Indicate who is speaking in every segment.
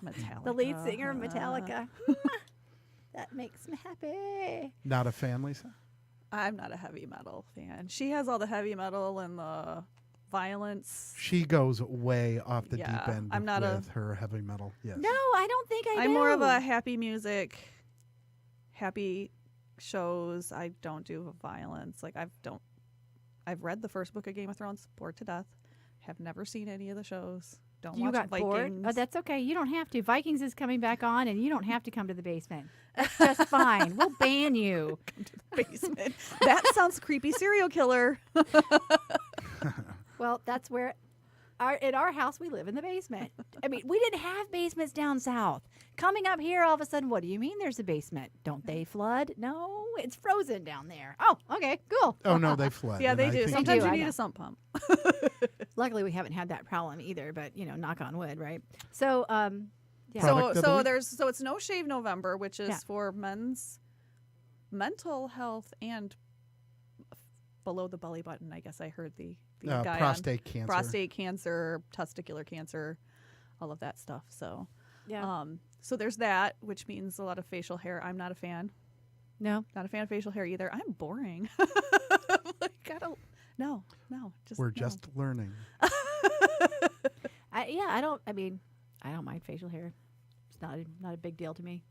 Speaker 1: Metallica.
Speaker 2: The lead singer of Metallica. That makes me happy.
Speaker 3: Not a fan, Lisa?
Speaker 1: I'm not a heavy metal fan. She has all the heavy metal and the violence.
Speaker 3: She goes way off the
Speaker 1: Yeah,
Speaker 3: deep end
Speaker 1: I'm not
Speaker 3: with her heavy metal. Yes.
Speaker 2: No, I don't think I do.
Speaker 1: I'm more of a happy music, happy shows. I don't do violence. Like I've read the first book of Game of Thrones, bored to death. Have never seen any of the shows. Don't
Speaker 2: You
Speaker 1: watch
Speaker 2: got
Speaker 1: Vikings.
Speaker 2: bored? Oh, that's okay. You don't have to. Vikings is coming back on, and you don't have to come to the basement. That's just fine. We'll ban you.
Speaker 1: Come to the basement. That sounds creepy. Serial killer.
Speaker 2: Well, that's where, in our house, we live in the basement. I mean, we didn't have basements down south. Coming up here, all of a sudden, what do you mean there's a basement? Don't they flood? No, it's frozen down there. Oh, okay, cool.
Speaker 3: Oh, no, they flood.
Speaker 1: Yeah,
Speaker 3: and
Speaker 1: they
Speaker 3: I
Speaker 1: do.
Speaker 3: think
Speaker 1: Sometimes
Speaker 2: do,
Speaker 1: you
Speaker 2: I
Speaker 1: need
Speaker 2: know.
Speaker 1: a sump pump.
Speaker 2: Luckily, we haven't had that problem either, but, knock on wood, right? So, yeah.
Speaker 3: Product of the week?
Speaker 1: So it's No Shave November, which is
Speaker 2: Yeah.
Speaker 1: for men's mental health and below the belly button. I guess I heard the guy on
Speaker 3: prostate cancer.
Speaker 1: prostate cancer, testicular cancer, all of that stuff. So,
Speaker 2: Yeah.
Speaker 1: So there's that, which means a lot of facial hair. I'm not a fan.
Speaker 2: No.
Speaker 1: Not a fan of facial hair either. I'm boring. Like, I don't. No.
Speaker 3: We're
Speaker 1: no.
Speaker 3: just learning.
Speaker 2: I don't mind facial hair. It's not a big deal to me.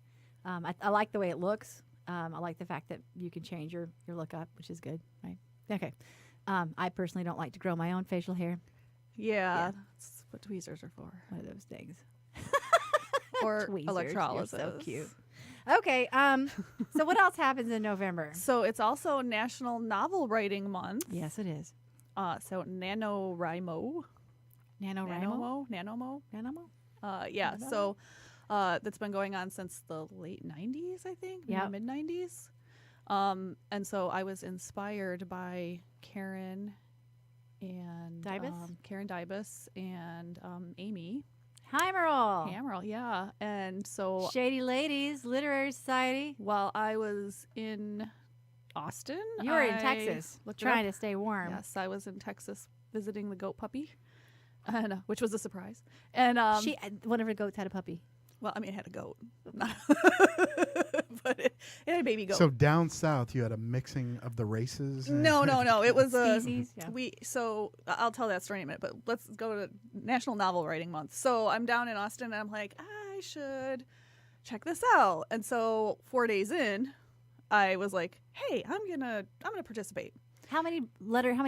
Speaker 2: I like the way it looks. I like the fact that you can change your look up, which is good, right? Okay. I personally don't like to grow my own facial hair.
Speaker 1: Yeah, that's what tweezers are for.
Speaker 2: One of those things.
Speaker 1: Or
Speaker 2: Tweezers.
Speaker 1: electrolysis.
Speaker 2: You're so cute. Okay. So what else happens in November?
Speaker 1: So it's also National Novel Writing Month.
Speaker 2: Yes, it is.
Speaker 1: So NaNoWriMo.
Speaker 2: NaNoWriMo?
Speaker 1: NaNoMo. Yeah. So that's been going on since the late 90s, I think.
Speaker 2: Yeah.
Speaker 1: Mid 90s. And so I was inspired by Karen and
Speaker 2: Dybus?
Speaker 1: Dybus and Amy
Speaker 2: Heimerl.
Speaker 1: Hammerl. Yeah. And so
Speaker 2: Shady Ladies Literary Society.
Speaker 1: while I was in Austin,
Speaker 2: You were in
Speaker 1: I
Speaker 2: Texas,
Speaker 1: looked it
Speaker 2: trying
Speaker 1: up.
Speaker 2: to stay warm.
Speaker 1: Yes, I was in Texas visiting the goat puppy, and which was a surprise. And
Speaker 2: One of her goats had a puppy.
Speaker 1: well, I mean, it had a goat, but it had a baby goat.
Speaker 3: So down south, you had a mixing of the races?
Speaker 1: no. It was a
Speaker 2: Species, yeah.
Speaker 1: So I'll tell that story in a minute. But let's go to National Novel Writing Month. So I'm down in Austin, and I'm like, I should check this out. And so 4 days in, I was like, hey, I'm gonna participate.
Speaker 2: How many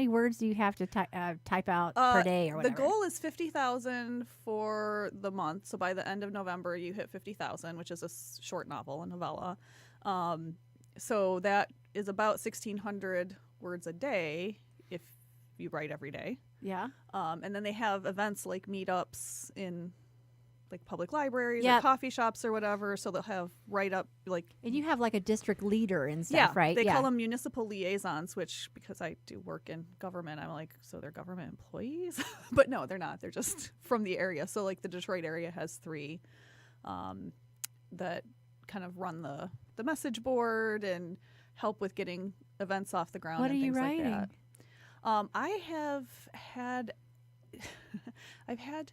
Speaker 2: words do you have to type out per day or whatever?
Speaker 1: The goal is 50,000 for the month. So by the end of November, you hit 50,000, which is a short novel, a novella. So that is about 1,600 words a day if you write every day.
Speaker 2: Yeah.
Speaker 1: And then they have events like meetups in like public libraries
Speaker 2: Yep.
Speaker 1: or coffee shops or whatever. So they'll have write up like
Speaker 2: And you have like a district leader and stuff,
Speaker 1: yeah,
Speaker 2: right?
Speaker 1: They call them municipal liaisons, which because I do work in government, I'm like, so they're government employees? But no, they're not. They're just from the area. So like the Detroit area has 3 that kind of run the message board and help with getting events off the ground
Speaker 2: What
Speaker 1: and
Speaker 2: are you
Speaker 1: things
Speaker 2: writing?
Speaker 1: like that. I have had I've had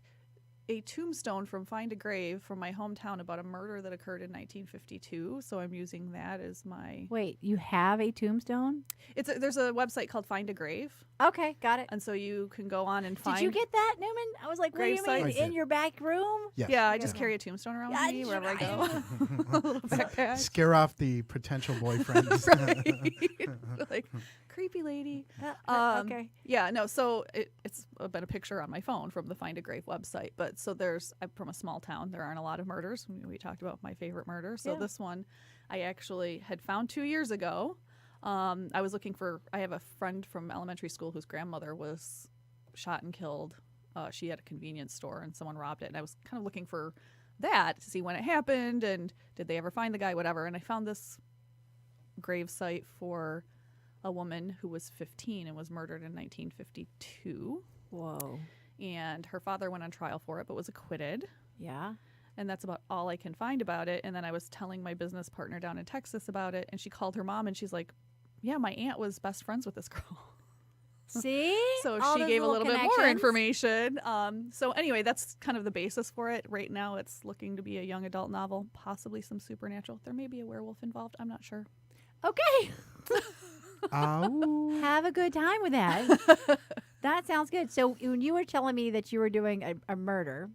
Speaker 1: a tombstone from Find a Grave from my hometown about a murder that occurred in 1952. So I'm using that as my.
Speaker 2: Wait, you have a tombstone?
Speaker 1: There's a website called Find a Grave,
Speaker 2: Okay, got it.
Speaker 1: and so you can go on and find.
Speaker 2: Did you get that, Newman? I was like, what do you
Speaker 1: Gravesite?
Speaker 2: mean?
Speaker 3: I
Speaker 2: In
Speaker 3: did.
Speaker 2: your back room?
Speaker 3: Yes.
Speaker 1: Yeah, I just
Speaker 2: Yeah.
Speaker 1: carry a tombstone around
Speaker 2: Yeah,
Speaker 1: with me wherever I go.
Speaker 2: I-
Speaker 1: A little backpack.
Speaker 3: Scare off the potential boyfriends.
Speaker 1: Right. Like creepy lady.
Speaker 2: Okay.
Speaker 1: Yeah, no. So it's been a picture on my phone from the Find a Grave website. But so I'm from a small town. There aren't a lot of murders. We talked about my favorite murder. So
Speaker 2: Yeah.
Speaker 1: this one, I actually had found 2 years ago. I was looking for. I have a friend from elementary school whose grandmother was shot and killed. She had a convenience store and someone robbed it. And I was kind of looking for that to see when it happened and did they ever find the guy, whatever. And I found this grave site for a woman who was 15 and was murdered in 1952.
Speaker 2: Whoa.
Speaker 1: And her father went on trial for it but was acquitted.
Speaker 2: Yeah.
Speaker 1: And that's about all I can find about it. And then I was telling my business partner down in Texas about it, and she called her mom and she's like, yeah, my aunt was best friends with this girl.
Speaker 2: See?
Speaker 1: So
Speaker 2: All
Speaker 1: she
Speaker 2: those
Speaker 1: gave a little bit more
Speaker 2: connections.
Speaker 1: information. So anyway, that's kind of the basis for it. Right now, it's looking to be a young adult novel, possibly some supernatural. There may be a werewolf involved. I'm not sure.
Speaker 2: Okay.
Speaker 3: Ow.
Speaker 2: Have a good time with that. That sounds good. So when you were telling me that you were doing a murder,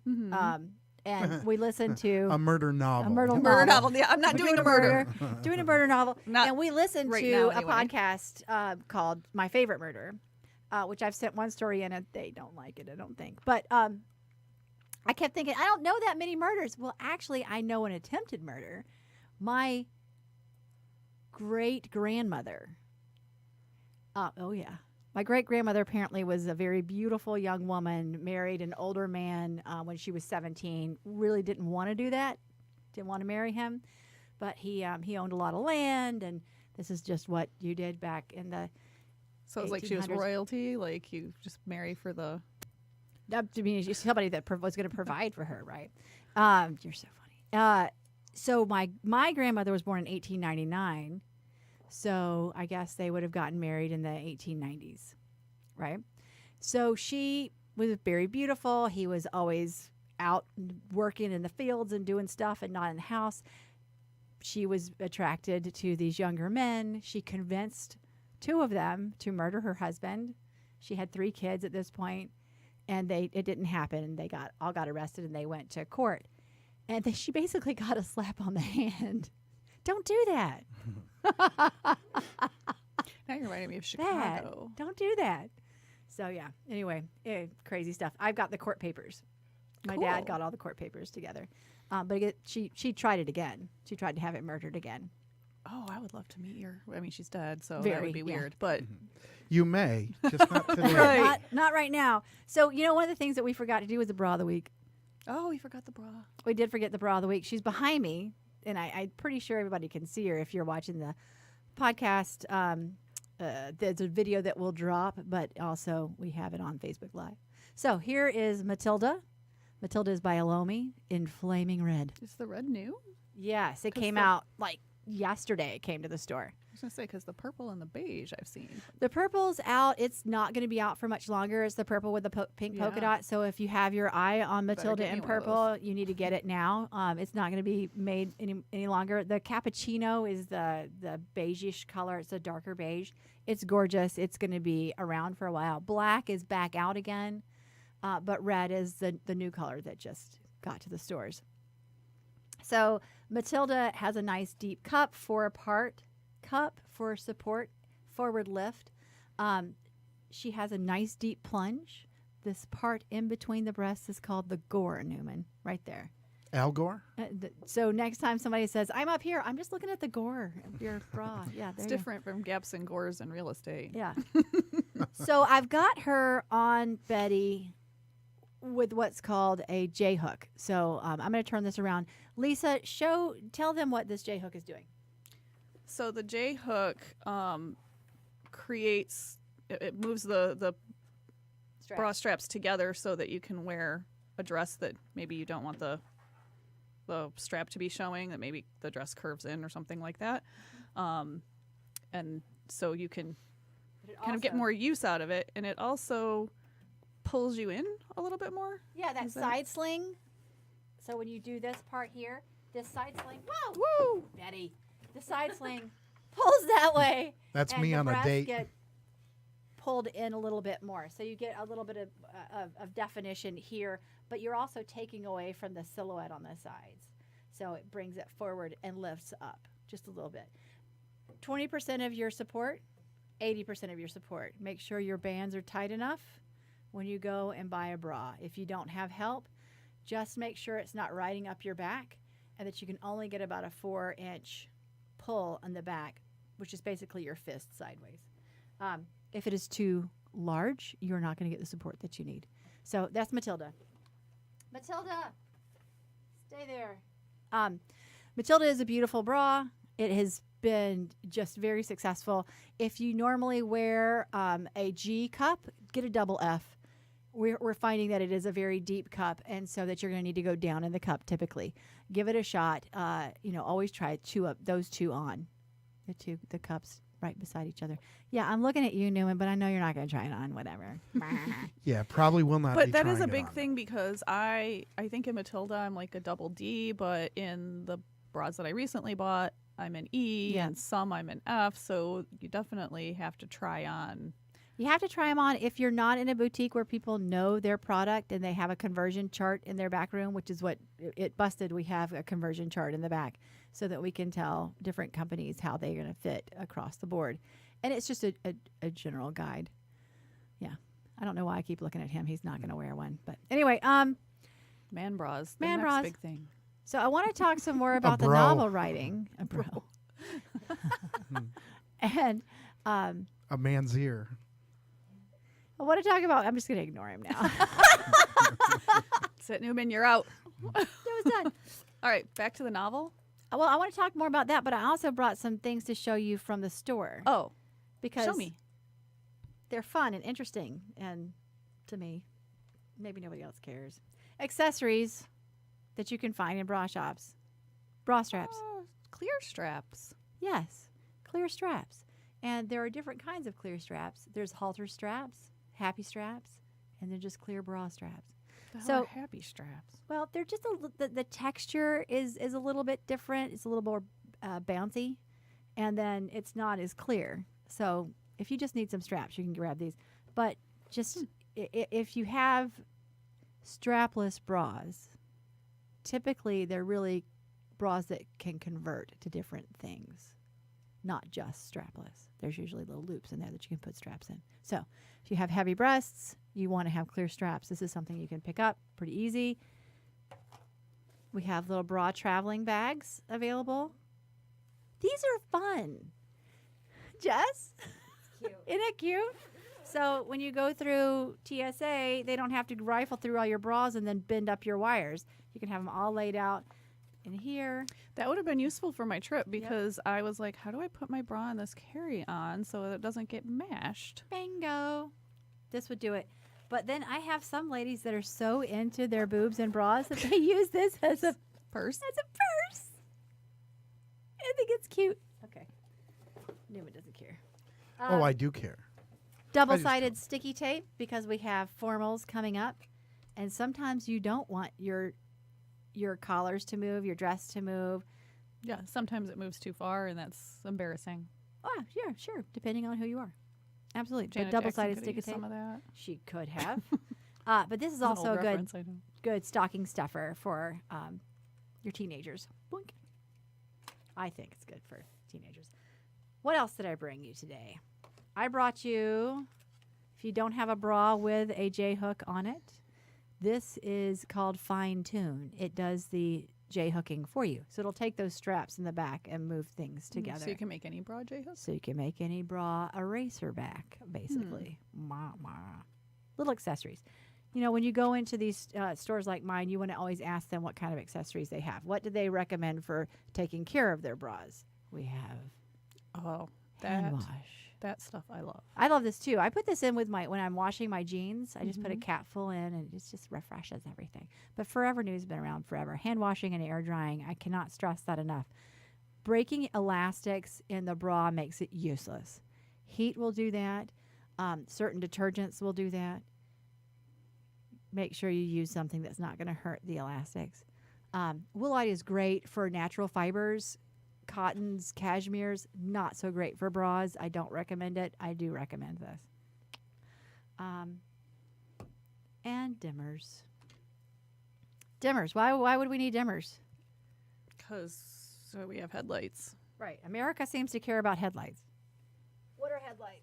Speaker 2: and we listened to
Speaker 3: A murder novel.
Speaker 2: a murder
Speaker 1: A murder
Speaker 2: novel.
Speaker 1: novel. Yeah, I'm not
Speaker 2: We're
Speaker 1: doing a murder.
Speaker 2: doing a murder novel.
Speaker 1: Not
Speaker 2: And we listened
Speaker 1: right
Speaker 2: to
Speaker 1: now,
Speaker 2: a
Speaker 1: anyway.
Speaker 2: podcast called My Favorite Murder, which I've sent one story in and they don't like it, I don't think. But I kept thinking, I don't know that many murders. Well, actually, I know an attempted murder. My great-grandmother. Oh, yeah. My great-grandmother apparently was a very beautiful young woman, married an older man when she was 17. Really didn't want to do that, didn't want to marry him. But he owned a lot of land, and this is just what you did back in the
Speaker 1: So it's like she was
Speaker 2: 1800s.
Speaker 1: royalty. Like you just marry for the.
Speaker 2: to me, she's somebody that was going to provide for her, right? You're so funny. So my grandmother was born in 1899. So I guess they would have gotten married in the 1890s, right? So she was very beautiful. He was always out working in the fields and doing stuff and not in the house. She was attracted to these younger men. She convinced two of them to murder her husband. She had 3 kids at this point, and it didn't happen. They all got arrested, and they went to court. And she basically got a slap on the hand. Don't do that.
Speaker 1: Now you're reminding me of
Speaker 2: Bad.
Speaker 1: Chicago.
Speaker 2: Don't do that. So yeah. Anyway, crazy stuff. I've got the court papers. My
Speaker 1: Cool.
Speaker 2: dad got all the court papers together. But she tried it again. She tried to have it murdered again.
Speaker 1: Oh, I would love to meet her. I mean, she's dead, so that
Speaker 2: Very,
Speaker 1: would be
Speaker 2: yeah.
Speaker 1: weird. But
Speaker 3: You may, just not today.
Speaker 1: Right.
Speaker 2: Not right now. So one of the things that we forgot to do was the bra of the week.
Speaker 1: oh, we forgot the bra.
Speaker 2: We did forget the bra of the week. She's behind me, and I'm pretty sure everybody can see her if you're watching the podcast. There's a video that will drop, but also we have it on Facebook Live. So here is Matilda. Matilda is by Alomi in flaming red.
Speaker 1: Is the red new?
Speaker 2: Yes, it
Speaker 1: 'Cause
Speaker 2: came
Speaker 1: the-
Speaker 2: out like yesterday. It came to the store.
Speaker 1: I was gonna say because the purple and the beige I've seen.
Speaker 2: The purple's out. It's not going to be out for much longer. It's the purple with the pink polka
Speaker 1: Yeah.
Speaker 2: dot. So if you have your eye on Matilda
Speaker 1: get me
Speaker 2: in
Speaker 1: one of
Speaker 2: purple, you need to get it now. It's not going to be made any longer. The cappuccino is the beigeish color. It's a darker beige. It's gorgeous. It's going to be around for a while. Black is back out again, but red is the new color that just got to the stores. So Matilda has a nice deep cup, 4-part cup for support, forward lift. She has a nice deep plunge. This part in between the breasts is called the gore, Newman, right there.
Speaker 3: Al Gore?
Speaker 2: So next time somebody says, I'm up here, I'm just looking at the gore of your bra. Yeah,
Speaker 1: It's
Speaker 2: there you go.
Speaker 1: different from gaps and gores in real estate.
Speaker 2: Yeah. So I've got her on Betty with what's called a J hook. So I'm going to turn this around. Lisa, tell them what this J hook is doing.
Speaker 1: So the J hook creates it moves the bra straps together so that you can wear a dress that maybe you don't want the strap to be showing, that maybe the dress curves in or something like that. And so you can kind of get more use out of it, and it also pulls you in a little bit more.
Speaker 2: Yeah, that
Speaker 1: Is that-
Speaker 2: side sling. So when you do this part here, this side sling, whoa,
Speaker 1: Woo!
Speaker 2: Betty, the side sling pulls that way.
Speaker 3: That's
Speaker 2: and
Speaker 3: me
Speaker 2: the
Speaker 3: on a
Speaker 2: breasts
Speaker 3: date.
Speaker 2: Get pulled in a little bit more, so you get a little bit of definition here, but you're also taking away from the silhouette on the sides, so it brings it forward and lifts up just a little bit. 20% of your support, 80% of your support. Make sure your bands are tight enough when you go and buy a bra. If you don't have help, just make sure it's not riding up your back, and that you can only get about a 4-inch pull on the back, which is basically your fist sideways. If it is too large, you're not going to get the support that you need. So that's Matilda. Matilda, stay there. Matilda is a beautiful bra. It has been just very successful. If you normally wear a G cup, get a double F. We're finding that it is a very deep cup, and so that you're going to need to go down in the cup typically. Give it a shot. Always try those two on. The cups right beside each other. Yeah, I'm looking at you, Newman, but I know you're not going to try it on. Whatever.
Speaker 3: Yeah, probably will not.
Speaker 1: But
Speaker 3: be
Speaker 1: that is
Speaker 3: trying
Speaker 1: a
Speaker 3: it
Speaker 1: big
Speaker 3: on.
Speaker 1: thing because I think in Matilda I'm like a double D, but in the bras that I recently bought I'm an E,
Speaker 2: Yeah.
Speaker 1: and some I'm an F. So you definitely have to try on.
Speaker 2: You have to try them on if you're not in a boutique where people know their product and they have a conversion chart in their back room, which is what it busted. We have a conversion chart in the back so that we can tell different companies how they're going to fit across the board. And it's just a general guide. Yeah. I don't know why I keep looking at him. He's not going to wear one. But anyway,
Speaker 1: Man bras. The
Speaker 2: Man
Speaker 1: next
Speaker 2: bras.
Speaker 1: big thing.
Speaker 2: so I want to talk some more about the
Speaker 3: bro.
Speaker 2: novel writing. A bro. And
Speaker 3: A man's ear.
Speaker 2: I want to talk about, I'm just going to ignore him now.
Speaker 1: That's it, Newman. You're out.
Speaker 2: That was done.
Speaker 1: All right, back to the novel.
Speaker 2: Well, I want to talk more about that, but I also brought some things to show you from the store.
Speaker 1: Oh,
Speaker 2: because
Speaker 1: show me.
Speaker 2: they're fun and interesting, and to me, maybe nobody else cares. Accessories that you can find in bra shops. Bra straps.
Speaker 1: Clear straps.
Speaker 2: Yes, clear straps. And there are different kinds of clear straps. There's halter straps, happy straps, and then just clear bra straps.
Speaker 1: The hell
Speaker 2: So-
Speaker 1: are happy straps.
Speaker 2: Well, they're just the texture is a little bit different. It's a little more bouncy, and then it's not as clear. So if you just need some straps, you can grab these. But just if you have strapless bras, typically they're really bras that can convert to different things, not just strapless. There's usually little loops in there that you can put straps in. So if you have heavy breasts, you want to have clear straps. This is something you can pick up pretty easy. We have little bra traveling bags available. These are fun. Jess?
Speaker 4: Cute.
Speaker 2: Isn't it cute? So when you go through TSA, they don't have to rifle through all your bras and then bend up your wires. You can have them all laid out in here.
Speaker 1: That would have been useful for my trip because I was like, how do I put my bra in this carry-on so that it doesn't get mashed?
Speaker 2: Bingo. This would do it. But then I have some ladies that are so into their boobs and bras that they use this as a
Speaker 1: Purse.
Speaker 2: purse. I think it's cute. Okay. Newman doesn't care.
Speaker 3: Oh, I do care.
Speaker 2: Double-sided sticky tape because we have formals coming up, and sometimes you don't want your collars to move, your dress to move.
Speaker 1: Yeah, sometimes it moves too far, and that's embarrassing.
Speaker 2: Oh, sure, depending on who you are. Absolutely.
Speaker 1: Janet
Speaker 2: But double-sided
Speaker 1: Jackson coulda
Speaker 2: sticky
Speaker 1: used
Speaker 2: tape.
Speaker 1: some of that.
Speaker 2: She could have. But this is
Speaker 1: That's an
Speaker 2: also
Speaker 1: old
Speaker 2: a good
Speaker 1: reference, I know.
Speaker 2: good stocking stuffer for your teenagers. Boink. I think it's good for teenagers. What else did I bring you today? I brought you, if you don't have a bra with a J-hook on it, this is called Fine Tune. It does the J-hooking for you. So it'll take those straps in the back and move things together.
Speaker 1: So you can make any bra J-hooks?
Speaker 2: So you can make any bra a racer back, basically. Little accessories. You know, when you go into these stores like mine, you want to always ask them what kind of accessories they have. What do they recommend for taking care of their bras? We have
Speaker 1: Oh,
Speaker 2: hand
Speaker 1: that,
Speaker 2: wash.
Speaker 1: that stuff I love.
Speaker 2: I love this too. I put this in with when I'm washing my jeans. I just put a capful in, and it just refreshes everything. But Forever New's been around forever. Hand washing and air drying. I cannot stress that enough. Breaking elastics in the bra makes it useless. Heat will do that. Certain detergents will do that. Make sure you use something that's not going to hurt the elastics. Woolite is great for natural fibers. Cottons, cashmeres, not so great for bras. I don't recommend it. I do recommend this. And dimmers. Dimmers. Why would we need dimmers?
Speaker 1: Because we have headlights.
Speaker 2: Right. America seems to care about headlights. What are headlights?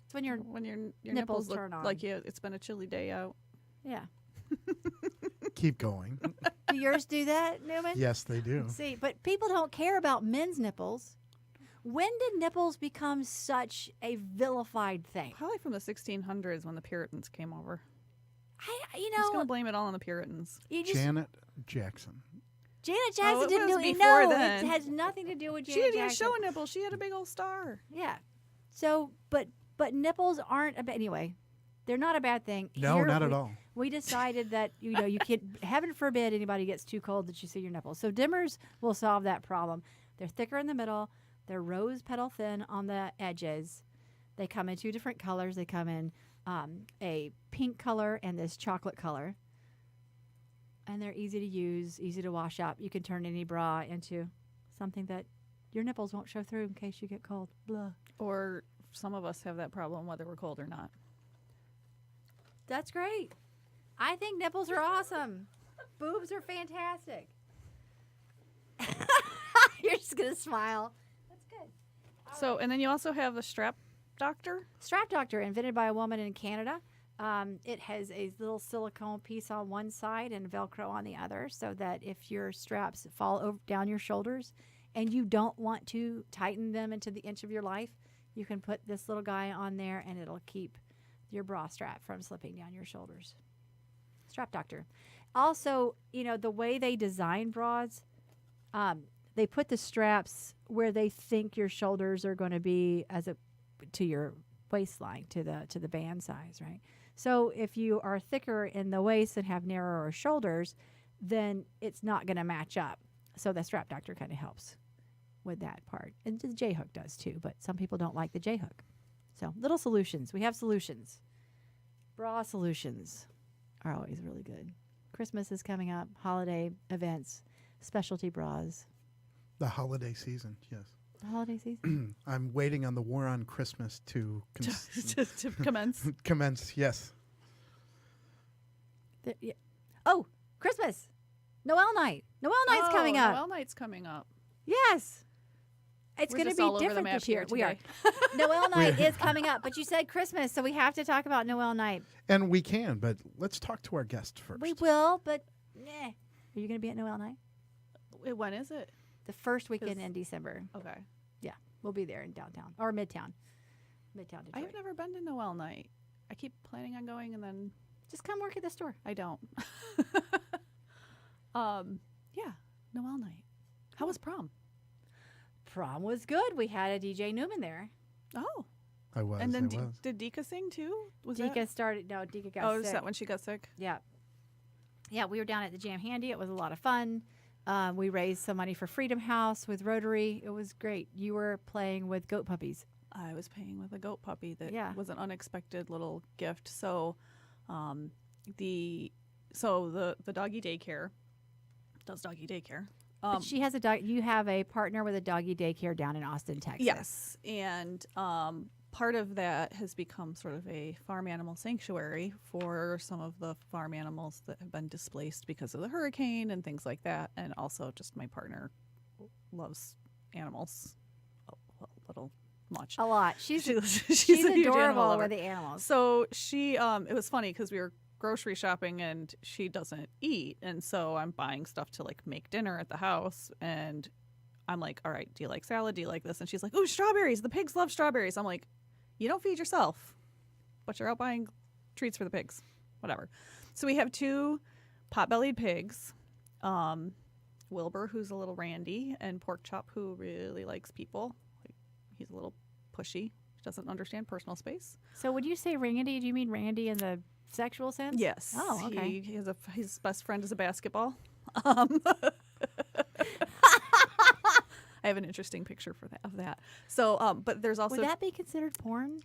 Speaker 2: It's when you're,
Speaker 1: When your
Speaker 2: nipples
Speaker 1: nipples look
Speaker 2: turn on.
Speaker 1: like it's been a chilly day out.
Speaker 2: yeah.
Speaker 3: Keep going.
Speaker 2: Do yours do that, Newman?
Speaker 3: Yes, they do.
Speaker 2: See, but people don't care about men's nipples. When did nipples become such a vilified thing?
Speaker 1: Probably from the 1600s when the Puritans came over.
Speaker 2: You
Speaker 1: I'm just going
Speaker 2: know,
Speaker 1: to blame it all on the Puritans.
Speaker 2: you just
Speaker 3: Janet Jackson.
Speaker 2: Janet Jackson
Speaker 1: it
Speaker 2: didn't
Speaker 1: was
Speaker 2: do it.
Speaker 1: before
Speaker 2: No,
Speaker 1: then.
Speaker 2: it has nothing to do with
Speaker 1: She
Speaker 2: Janet
Speaker 1: didn't even
Speaker 2: Jackson.
Speaker 1: show a nipple. She had a big old star.
Speaker 2: Yeah. So, but nipples aren't anyway. They're not a bad thing.
Speaker 3: No,
Speaker 2: Here
Speaker 3: not
Speaker 2: we-
Speaker 3: at all.
Speaker 2: We decided that you can't. Heaven forbid anybody gets too cold that you see your nipples. So dimmers will solve that problem. They're thicker in the middle. They're rose petal thin on the edges. They come in 2 different colors. They come in a pink color and this chocolate color. And they're easy to use, easy to wash up. You can turn any bra into something that your nipples won't show through in case you get cold. Blah.
Speaker 1: Or some of us have that problem whether we're cold or not.
Speaker 2: That's great. I think nipples are awesome. Boobs are fantastic. You're just going to smile. That's good.
Speaker 1: So, and then you also have the Strap Doctor.
Speaker 2: Strap Doctor, invented by a woman in Canada. It has a little silicone piece on one side and Velcro on the other, so that if your straps fall over, down your shoulders and you don't want to tighten them into the inch of your life, you can put this little guy on there and it'll keep your bra strap from slipping down your shoulders. Strap Doctor. Also, you know, the way they design bras, they put the straps where they think your shoulders are going to be to your waistline, to the band size, right? So if you are thicker in the waist and have narrower shoulders, then it's not going to match up. So the Strap Doctor kind of helps with that part. And the J-hook does too, but some people don't like the J-hook. So little solutions. We have solutions. Bra solutions are always really good. Christmas is coming up, holiday events, specialty bras.
Speaker 3: The holiday season, yes.
Speaker 2: The holiday season?
Speaker 3: I'm waiting on the war on Christmas to
Speaker 1: to commence.
Speaker 3: commence, yes.
Speaker 2: Yeah. Oh, Christmas. Noel night. Noel night's coming up.
Speaker 1: Noel night's coming up.
Speaker 2: Yes. It's
Speaker 1: We're
Speaker 2: going to
Speaker 1: just
Speaker 2: be
Speaker 1: all over the
Speaker 2: different
Speaker 1: map
Speaker 2: this year.
Speaker 1: here
Speaker 2: We are.
Speaker 1: today.
Speaker 2: Noel night is coming up, but you said Christmas, so we have to talk about Noel night.
Speaker 3: And we can, but let's talk to our guest first.
Speaker 2: We will, but Are you going to be at Noel night?
Speaker 1: Wait, when is it?
Speaker 2: The first weekend
Speaker 1: Is-
Speaker 2: in December.
Speaker 1: Okay.
Speaker 2: Yeah, we'll be there in downtown or Midtown. Midtown Detroit.
Speaker 1: I have never been to Noel night. I keep planning on going and then
Speaker 2: Just come work at the store.
Speaker 1: I don't. Yeah, Noel night. How was prom?
Speaker 2: Prom was good. We had a DJ Newman there.
Speaker 1: Oh,
Speaker 3: I was.
Speaker 1: and then
Speaker 3: I was.
Speaker 1: did Dika sing too? Was
Speaker 2: Dika
Speaker 1: that?
Speaker 2: started. No, Dika got
Speaker 1: Oh,
Speaker 2: sick.
Speaker 1: is that when she got sick?
Speaker 2: Yeah. Yeah, we were down at the Jam Handy. It was a lot of fun. We raised some money for Freedom House with Rotary. It was great. You were playing with goat puppies.
Speaker 1: I was paying with a goat puppy that
Speaker 2: Yeah.
Speaker 1: was an unexpected little gift. So, the doggy daycare does doggy daycare.
Speaker 2: But she has a dog. You have a partner with a doggy daycare down in Austin, Texas.
Speaker 1: Yes, and part of that has become sort of a farm animal sanctuary for some of the farm animals that have been displaced because of the hurricane and things like that. And also, just my partner loves animals a little much.
Speaker 2: A lot. She's
Speaker 1: a huge animal
Speaker 2: adorable
Speaker 1: lover.
Speaker 2: with the animals.
Speaker 1: So she, it was funny because we were grocery shopping and she doesn't eat, and so I'm buying stuff to like make dinner at the house, and I'm like, all right, do you like salad? Do you like this? And she's like, oh, strawberries. The pigs love strawberries. I'm like, you don't feed yourself, but you're out buying treats for the pigs. Whatever. So we have 2 pot-bellied pigs, Wilbur, who's a little randy, and Pork Chop, who really likes people. He's a little pushy. Doesn't understand personal space.
Speaker 2: So when you say Randy, do you mean Randy in the sexual sense?
Speaker 1: Yes.
Speaker 2: Oh, okay.
Speaker 1: His best friend is a basketball. I have an interesting picture of that. So, but there's also
Speaker 2: Would that be considered porn?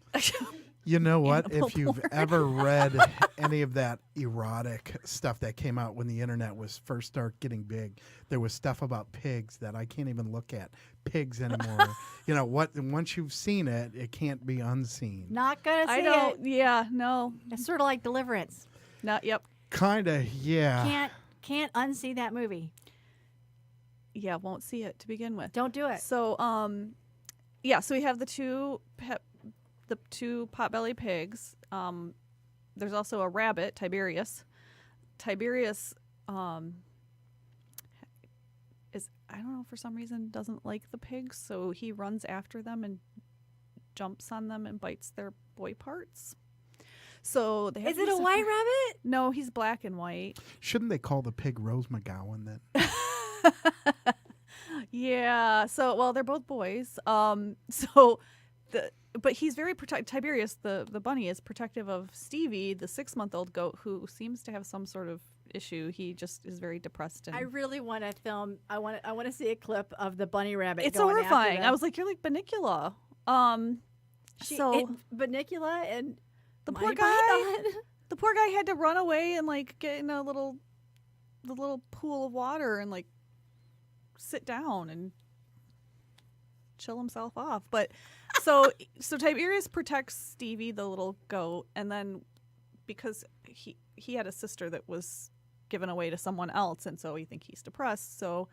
Speaker 3: You know what?
Speaker 1: Animal
Speaker 3: If you've
Speaker 1: porn.
Speaker 3: ever read any of that erotic stuff that came out when the internet was first start getting big, there was stuff about pigs that I can't even look at pigs anymore. You know what? Once you've seen it, it can't be unseen.
Speaker 2: Not gonna see
Speaker 1: I don't.
Speaker 2: it.
Speaker 1: Yeah. No.
Speaker 2: It's sort of like Deliverance.
Speaker 1: Not. Yep.
Speaker 3: Kinda, yeah.
Speaker 2: Can't unsee that movie.
Speaker 1: Yeah. Won't see it to begin with.
Speaker 2: Don't do it.
Speaker 1: So, yeah. So we have the two pot-bellied pigs. There's also a rabbit, Tiberius. Tiberius is, I don't know, for some reason doesn't like the pigs, so he runs after them and jumps on them and bites their boy parts. So they have
Speaker 2: Is it a white rabbit?
Speaker 1: No, he's black and white.
Speaker 3: Shouldn't they call the pig Rose McGowan then?
Speaker 1: Yeah. So, well, they're both boys. But he's very Tiberius, the bunny, is protective of Stevie, the 6-month-old goat, who seems to have some sort of issue. He just is very depressed. And
Speaker 2: I really want to film. I want to see a clip of the bunny rabbit.
Speaker 1: it's
Speaker 2: going after
Speaker 1: horrifying.
Speaker 2: them.
Speaker 1: I was like, you're like Bunnicula.
Speaker 2: Bunnicula and
Speaker 1: the
Speaker 2: Monty
Speaker 1: poor guy.
Speaker 2: Python.
Speaker 1: The poor guy had to run away and like get in the little pool of water and like sit down and chill himself off. But so Tiberius protects Stevie, the little goat, and then because he had a sister that was given away to someone else, and so we think he's depressed. So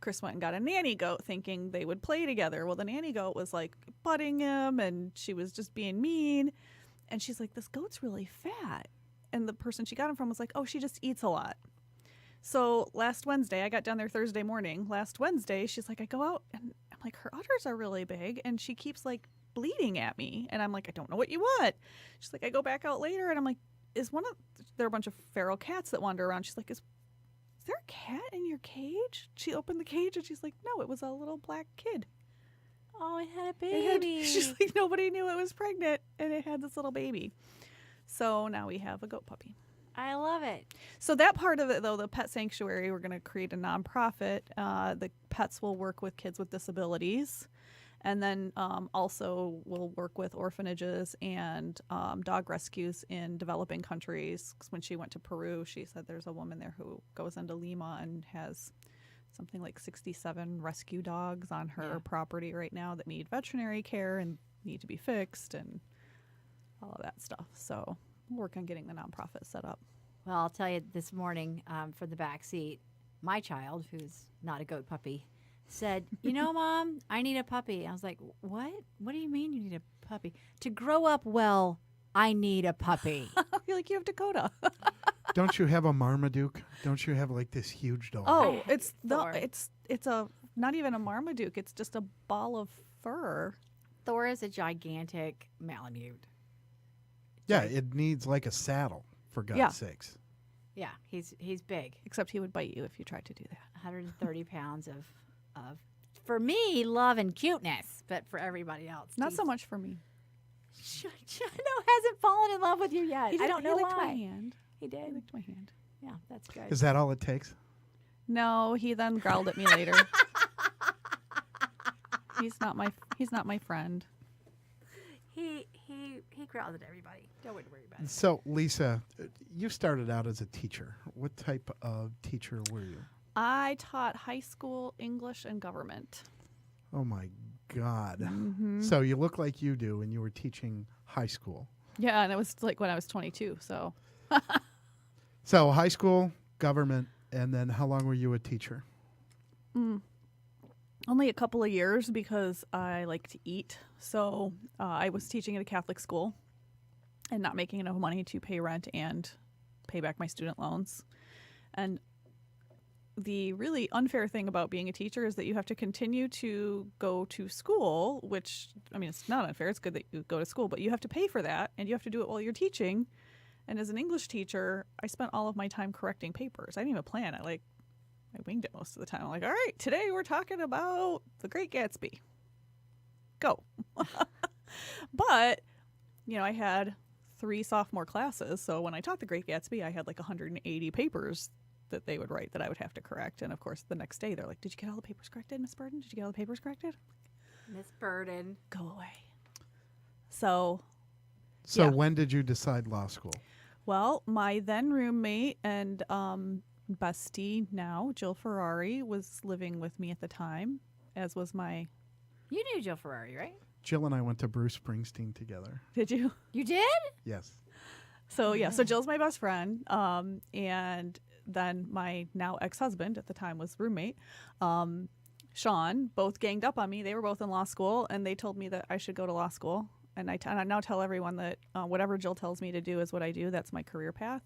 Speaker 1: Chris went and got a nanny goat thinking they would play together. Well, the nanny goat was like butting him and she was just being mean. And she's like, this goat's really fat. And the person she got him from was like, oh, she just eats a lot. So last Wednesday, I got down there Thursday morning. Last Wednesday, she's like, I go out and I'm like, her udders are really big. And she keeps like bleeding at me. And I'm like, I don't know what you want. She's like, I go back out later and I'm like, there are a bunch of feral cats that wander around. She's like, is there a cat in your cage? She opened the cage and she's like, no, it was a little black kid.
Speaker 2: Oh, it had a baby.
Speaker 1: She's like, nobody knew it was pregnant and it had this little baby. So now we have a goat puppy.
Speaker 2: I love it.
Speaker 1: So that part of it, though, the pet sanctuary, we're going to create a nonprofit. The pets will work with kids with disabilities. And then also we'll work with orphanages and dog rescues in developing countries. 'Cause when she went to Peru, she said there's a woman there who goes into Lima and has something like 67 rescue dogs on her property right now that need veterinary care and need to be fixed and all of that stuff. So we'll work on getting the nonprofit set up.
Speaker 2: Well, I'll tell you this morning for the back seat, my child, who's not a goat puppy, said, you know, Mom, I need a puppy. I was like, what? What do you mean you need a puppy? To grow up well, I need a puppy.
Speaker 1: You're like, you have Dakota.
Speaker 3: Don't you have a Marmaduke? Don't you have like this huge dog?
Speaker 1: Oh, it's a not even a Marmaduke. It's just a ball of fur.
Speaker 2: Thor is a gigantic Malamute.
Speaker 3: Yeah, it needs like a saddle, for God's sakes.
Speaker 2: Yeah, he's big.
Speaker 1: Except he would bite you if you tried to do that.
Speaker 2: 130 pounds of for me, love and cuteness, but for everybody else,
Speaker 1: Not so much for me.
Speaker 2: Chino hasn't fallen in love with you yet. I don't know
Speaker 1: he licked
Speaker 2: why.
Speaker 1: my hand.
Speaker 2: He did.
Speaker 1: He licked my hand.
Speaker 2: Yeah, that's good.
Speaker 3: Is that all it takes?
Speaker 1: No, he then growled at me later. He's not my friend.
Speaker 2: He growls at everybody. Don't worry about it.
Speaker 3: So, Lisa, you started out as a teacher. What type of teacher were you?
Speaker 1: I taught high school English and government.
Speaker 3: Oh, my God.
Speaker 1: Mm-hmm.
Speaker 3: So you look like you do, and you were teaching high school.
Speaker 1: Yeah, and it was like when I was 22, so.
Speaker 3: So high school, government, and then how long were you a teacher?
Speaker 1: Only a couple of years because I like to eat. So I was teaching at a Catholic school and not making enough money to pay rent and pay back my student loans. And the really unfair thing about being a teacher is that you have to continue to go to school, which, I mean, it's not unfair. It's good that you go to school, but you have to pay for that and you have to do it while you're teaching. And as an English teacher, I spent all of my time correcting papers. I didn't even plan. I winged it most of the time. I'm like, all right, today we're talking about The Great Gatsby. Go. But, I had 3 sophomore classes. So when I taught The Great Gatsby, I had like 180 papers that they would write that I would have to correct. And of course, the next day they're like, did you get all the papers corrected, Miss Burden? Did you get all the papers corrected?
Speaker 2: Miss Burden.
Speaker 1: Go away. So
Speaker 3: When did you decide law school?
Speaker 1: Well, my then roommate and bestie now, Jill Ferrari, was living with me at the time, as was my...
Speaker 2: You knew Jill Ferrari, right?
Speaker 3: Jill and I went to Bruce Springsteen together.
Speaker 1: Did you?
Speaker 2: You did?
Speaker 3: Yes.
Speaker 1: So Jill's my best friend, and then my now ex-husband at the time was roommate, Sean, both ganged up on me. They were both in law school, and they told me that I should go to law school. And I now tell everyone that whatever Jill tells me to do is what I do. That's my career path.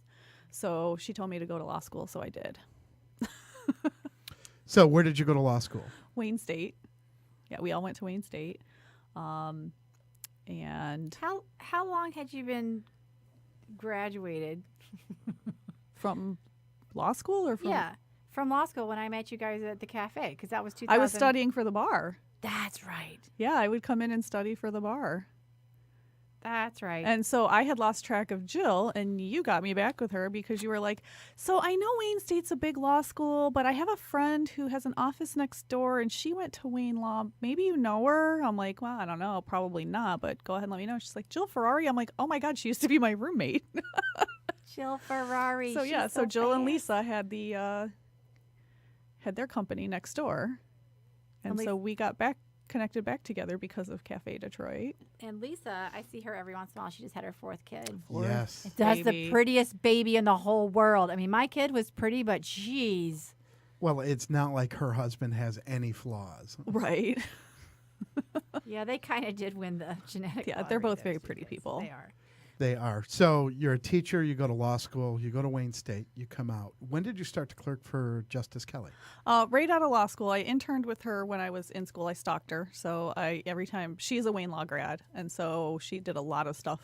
Speaker 1: So she told me to go to law school, so I did.
Speaker 3: So where did you go to law school?
Speaker 1: Wayne State. Yeah, we all went to Wayne State. And
Speaker 2: How long had you been graduated?
Speaker 1: From law school or from?
Speaker 2: Yeah, from law school when I met you guys at the cafe, because that was 2000.
Speaker 1: I was studying for the bar.
Speaker 2: That's right.
Speaker 1: Yeah, I would come in and study for the bar.
Speaker 2: That's right.
Speaker 1: And so I had lost track of Jill, and you got me back with her because you were like, so I know Wayne State's a big law school, but I have a friend who has an office next door, and she went to Wayne Law. Maybe you know her? I'm like, well, I don't know. Probably not, but go ahead and let me know. She's like, Jill Ferrari? I'm like, oh my God, she used to be my roommate.
Speaker 2: Jill Ferrari.
Speaker 1: So yeah,
Speaker 2: she's
Speaker 1: so Jill and
Speaker 2: fast.
Speaker 1: Lisa had had their company next door. And so we got connected back together because of Cafe Detroit.
Speaker 2: And Lisa, I see her every once in a while. She just had her 4th kid.
Speaker 3: Yes.
Speaker 2: That's
Speaker 1: Baby.
Speaker 2: the prettiest baby in the whole world. I mean, my kid was pretty, but jeez.
Speaker 3: Well, it's not like her husband has any flaws.
Speaker 1: Right.
Speaker 2: Yeah, they kind of did win the genetic
Speaker 1: Yeah,
Speaker 2: lottery
Speaker 1: they're both
Speaker 2: there,
Speaker 1: very
Speaker 2: she
Speaker 1: pretty
Speaker 2: says.
Speaker 1: people.
Speaker 2: They are.
Speaker 3: They are. So you're a teacher, you go to law school, you go to Wayne State, you come out. When did you start to clerk for Justice Kelly?
Speaker 1: Right out of law school, I interned with her when I was in school. I stalked her. So every time she's a Wayne Law grad, and so she did a lot of stuff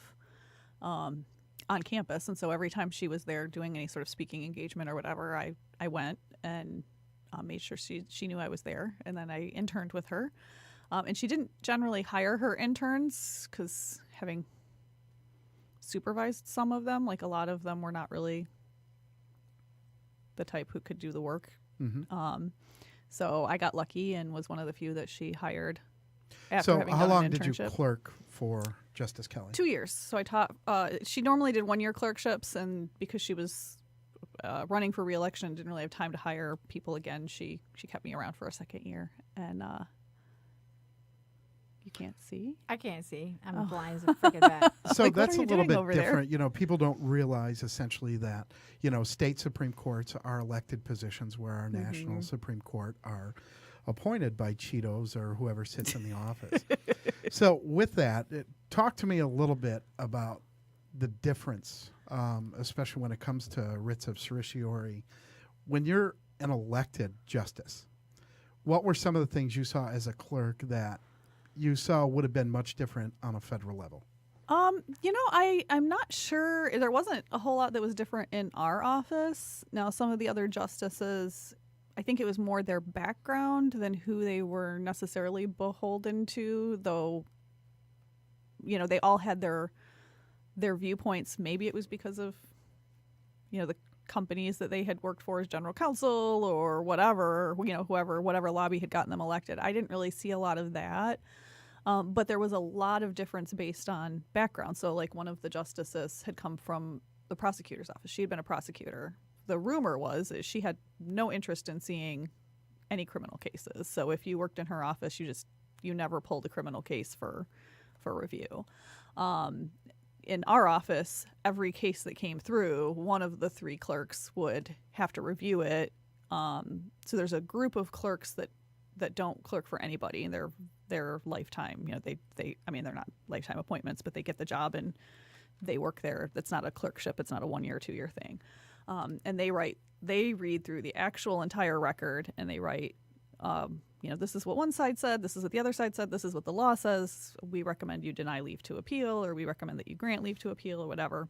Speaker 1: on campus. And so every time she was there doing any sort of speaking engagement or whatever, I went and made sure she knew I was there. And then I interned with her. And she didn't generally hire her interns because having supervised some of them, like a lot of them were not really the type who could do the work.
Speaker 3: Mm-hmm.
Speaker 1: So I got lucky and was one of the few that she hired after
Speaker 3: So
Speaker 1: having
Speaker 3: how
Speaker 1: done
Speaker 3: long
Speaker 1: an
Speaker 3: did you
Speaker 1: internship.
Speaker 3: clerk for Justice Kelly?
Speaker 1: 2 years. So I taught. She normally did 1 year clerkships, and because she was running for re-election, didn't really have time to hire people again. She kept me around for a 2nd year, and you can't see.
Speaker 2: I can't see. I'm blind as a freaking bat.
Speaker 3: So
Speaker 1: Like, what
Speaker 3: that's
Speaker 1: are
Speaker 3: a
Speaker 1: you
Speaker 3: little
Speaker 1: doing
Speaker 3: bit
Speaker 1: over there?
Speaker 3: different. You know, people don't realize essentially that, you know, state Supreme Courts are elected positions where our national Supreme Court are appointed by Cheetos or whoever sits in the office. So with that, talk to me a little bit about the difference, especially when it comes to writs of certiorari. When you're an elected justice, what were some of the things you saw as a clerk that you saw would have been much different on a federal level?
Speaker 1: You know, I'm not sure. There wasn't a whole lot that was different in our office. Now, some of the other justices, I think it was more their background than who they were necessarily beholden to, though, you know, they all had their viewpoints. Maybe it was because of, you know, the companies that they had worked for as general counsel or whatever, you know, whatever lobby had gotten them elected. I didn't really see a lot of that. But there was a lot of difference based on background. So, like, one of the justices had come from the prosecutor's office. She had been a prosecutor. The rumor was that she had no interest in seeing any criminal cases. So if you worked in her office, you never pulled a criminal case for review. In our office, every case that came through, one of the 3 clerks would have to review it. So there's a group of clerks that don't clerk for anybody, and they're lifetime. You know, they're not lifetime appointments, but they get the job and they work there. That's not a clerkship. It's not a 1 year or 2 year thing. And they read through the actual entire record, and they write, you know, this is what one side said, this is what the other side said, this is what the law says. We recommend you deny leave to appeal, or we recommend that you grant leave to appeal, or whatever.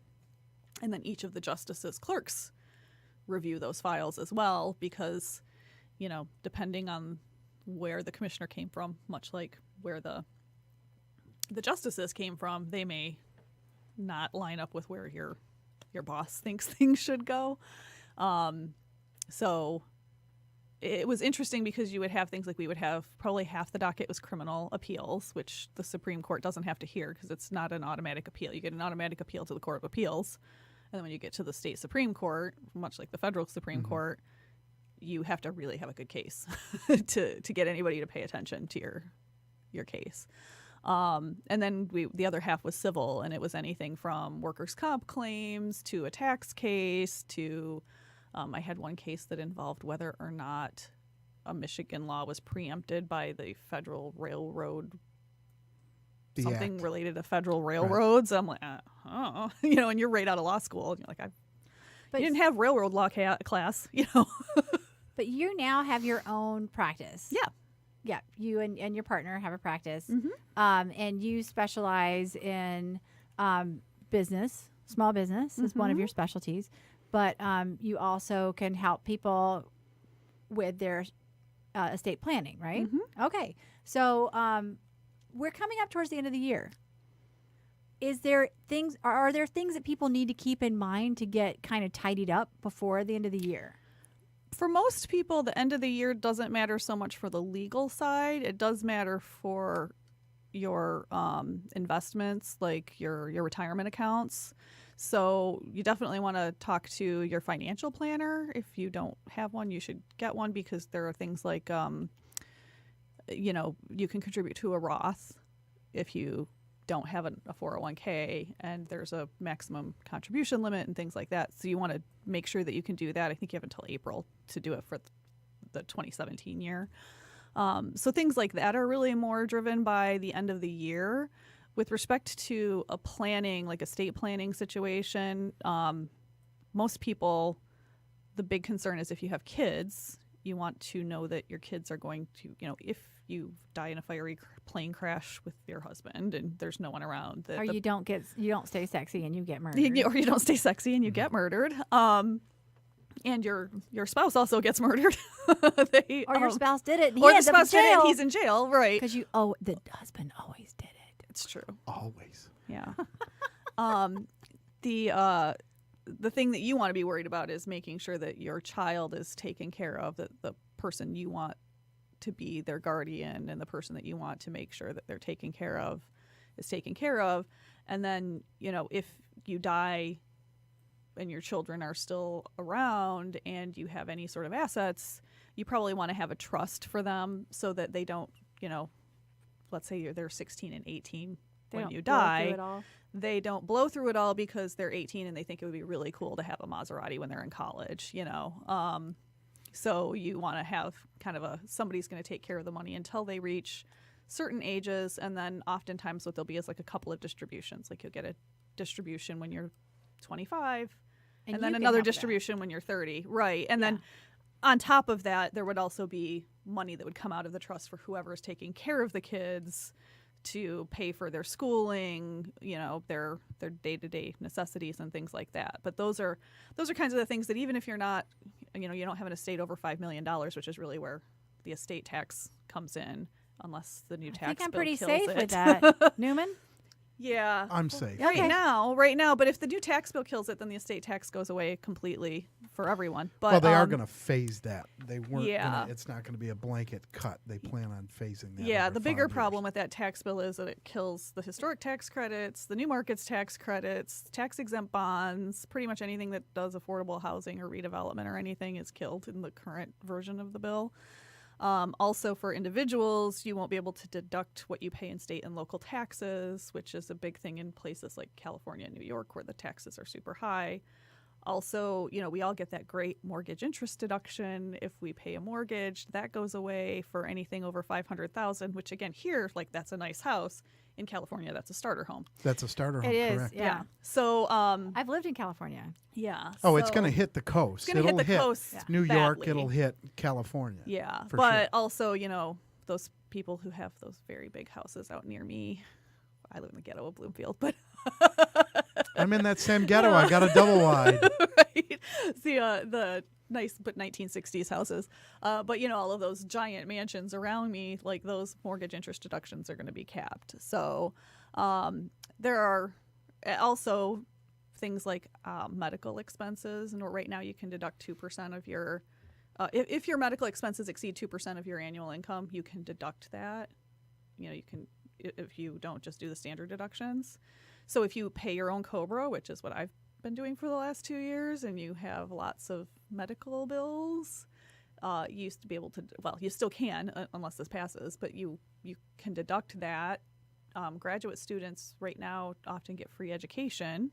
Speaker 1: And then each of the justices' clerks review those files as well, because, you know, depending on where the commissioner came from, much like where the justices came from, they may not line up with where your boss thinks things should go. So it was interesting because you would have things like we would have probably half the docket was criminal appeals, which the Supreme Court doesn't have to hear because it's not an automatic appeal. You get an automatic appeal to the Court of Appeals. And then when you get to the state Supreme Court, much like the federal Supreme Court, you have to really have a good case to get anybody to pay attention to your case. And then the other half was civil, and it was anything from workers' comp claims to a tax case to I had one case that involved whether or not a Michigan law was preempted by the Federal Railroad, something
Speaker 3: Act.
Speaker 1: related to federal railroads. I'm like, oh, you know, and you're right out of law school, and you're like,
Speaker 2: But
Speaker 1: you didn't have railroad law class, you know.
Speaker 2: But you now have your own practice.
Speaker 1: Yeah.
Speaker 2: Yeah. You and your partner have a practice.
Speaker 1: Mm-hmm.
Speaker 2: And you specialize in business. Small business is one of your specialties. But you also can help people with their estate planning, right?
Speaker 1: Mm-hmm.
Speaker 2: Okay. So we're coming up towards the end of the year. are there things that people need to keep in mind to get kind of tidied up before the end of the year?
Speaker 1: For most people, the end of the year doesn't matter so much for the legal side. It does matter for your investments, like your retirement accounts. So you definitely want to talk to your financial planner. If you don't have one, you should get one, because there are things like, you can contribute to a Roth if you don't have a 401k, and there's a maximum contribution limit and things like that. So you want to make sure that you can do that. I think you have until April to do it for the 2017 year. So things like that are really more driven by the end of the year. With respect to a planning, like estate planning situation, most people, the big concern is if you have kids, you want to know that your kids are going to, if you die in a fiery plane crash with your husband and there's no one around,
Speaker 2: Or you don't stay sexy and you get murdered.
Speaker 1: or you don't stay sexy and you get murdered. And your spouse also gets murdered.
Speaker 2: Your spouse did it. And
Speaker 1: or the spouse did it and he's in jail, right?
Speaker 2: Because the husband always did it.
Speaker 1: It's true.
Speaker 3: Always.
Speaker 1: Yeah. The thing that you want to be worried about is making sure that your child is taken care of, that the person you want to be their guardian and the person that you want to make sure that they're taken care of is taken care of. And then, if you die and your children are still around and you have any sort of assets, you probably want to have a trust for them so that they don't, let's say they're 16 and 18 when you die. They don't blow through it all because they're 18 and they think it would be really cool to have a Maserati when they're in college, So you want to have kind of somebody's going to take care of the money until they reach certain ages. And then oftentimes what there'll be is like a couple of distributions. Like you'll get a distribution when you're 25 and then another distribution when you're 30. Right. And then on top of that, there would also be money that would come out of the trust for whoever is taking care of the kids to pay for their schooling, their day-to-day necessities and things like that. But those are kinds of the things that even if you're not, you don't have an estate over $5 million, which is really where the estate tax comes in, unless the new tax bill kills it.
Speaker 2: I think I'm pretty safe with that. Newman?
Speaker 1: Yeah.
Speaker 3: I'm safe.
Speaker 1: Right now. But if the new tax bill kills it, then the estate tax goes away completely for everyone. But
Speaker 3: they are going to phase that. They weren't.
Speaker 1: Yeah.
Speaker 3: It's not going to be a blanket cut. They plan on phasing that.
Speaker 1: Yeah.
Speaker 3: over
Speaker 1: The
Speaker 3: 5
Speaker 1: bigger
Speaker 3: years.
Speaker 1: problem with that tax bill is that it kills the historic tax credits, the new markets tax credits, tax exempt bonds. Pretty much anything that does affordable housing or redevelopment or anything is killed in the current version of the bill. Also, for individuals, you won't be able to deduct what you pay in state and local taxes, which is a big thing in places like California and New York where the taxes are super high. Also, we all get that great mortgage interest deduction. If we pay a mortgage, that goes away for anything over $500,000, which again, here, like that's a nice house. In California, that's a starter home.
Speaker 3: That's a starter home.
Speaker 2: It is,
Speaker 3: Correct.
Speaker 2: yeah.
Speaker 1: So,
Speaker 2: I've lived in California.
Speaker 1: yeah.
Speaker 3: Oh, it's going to hit the coast.
Speaker 1: It's going to hit the coast.
Speaker 3: New York.
Speaker 1: badly.
Speaker 3: It'll hit California.
Speaker 1: Yeah,
Speaker 3: for
Speaker 1: but
Speaker 3: sure.
Speaker 1: also, those people who have those very big houses out near me. I live in the ghetto of Bloomfield, but
Speaker 3: I'm in that same ghetto. I got a double wide.
Speaker 1: right. See, the nice but 1960s houses. But all of those giant mansions around me, like those mortgage interest deductions are going to be capped. So there are also things like medical expenses, and right now you can deduct 2% of your if your medical expenses exceed 2% of your annual income, you can deduct that. You can, if you don't just do the standard deductions. So if you pay your own COBRA, which is what I've been doing for the last 2 years, and you have lots of medical bills, you used to be able to, you still can unless this passes, but you can deduct that. Graduate students right now often get free education,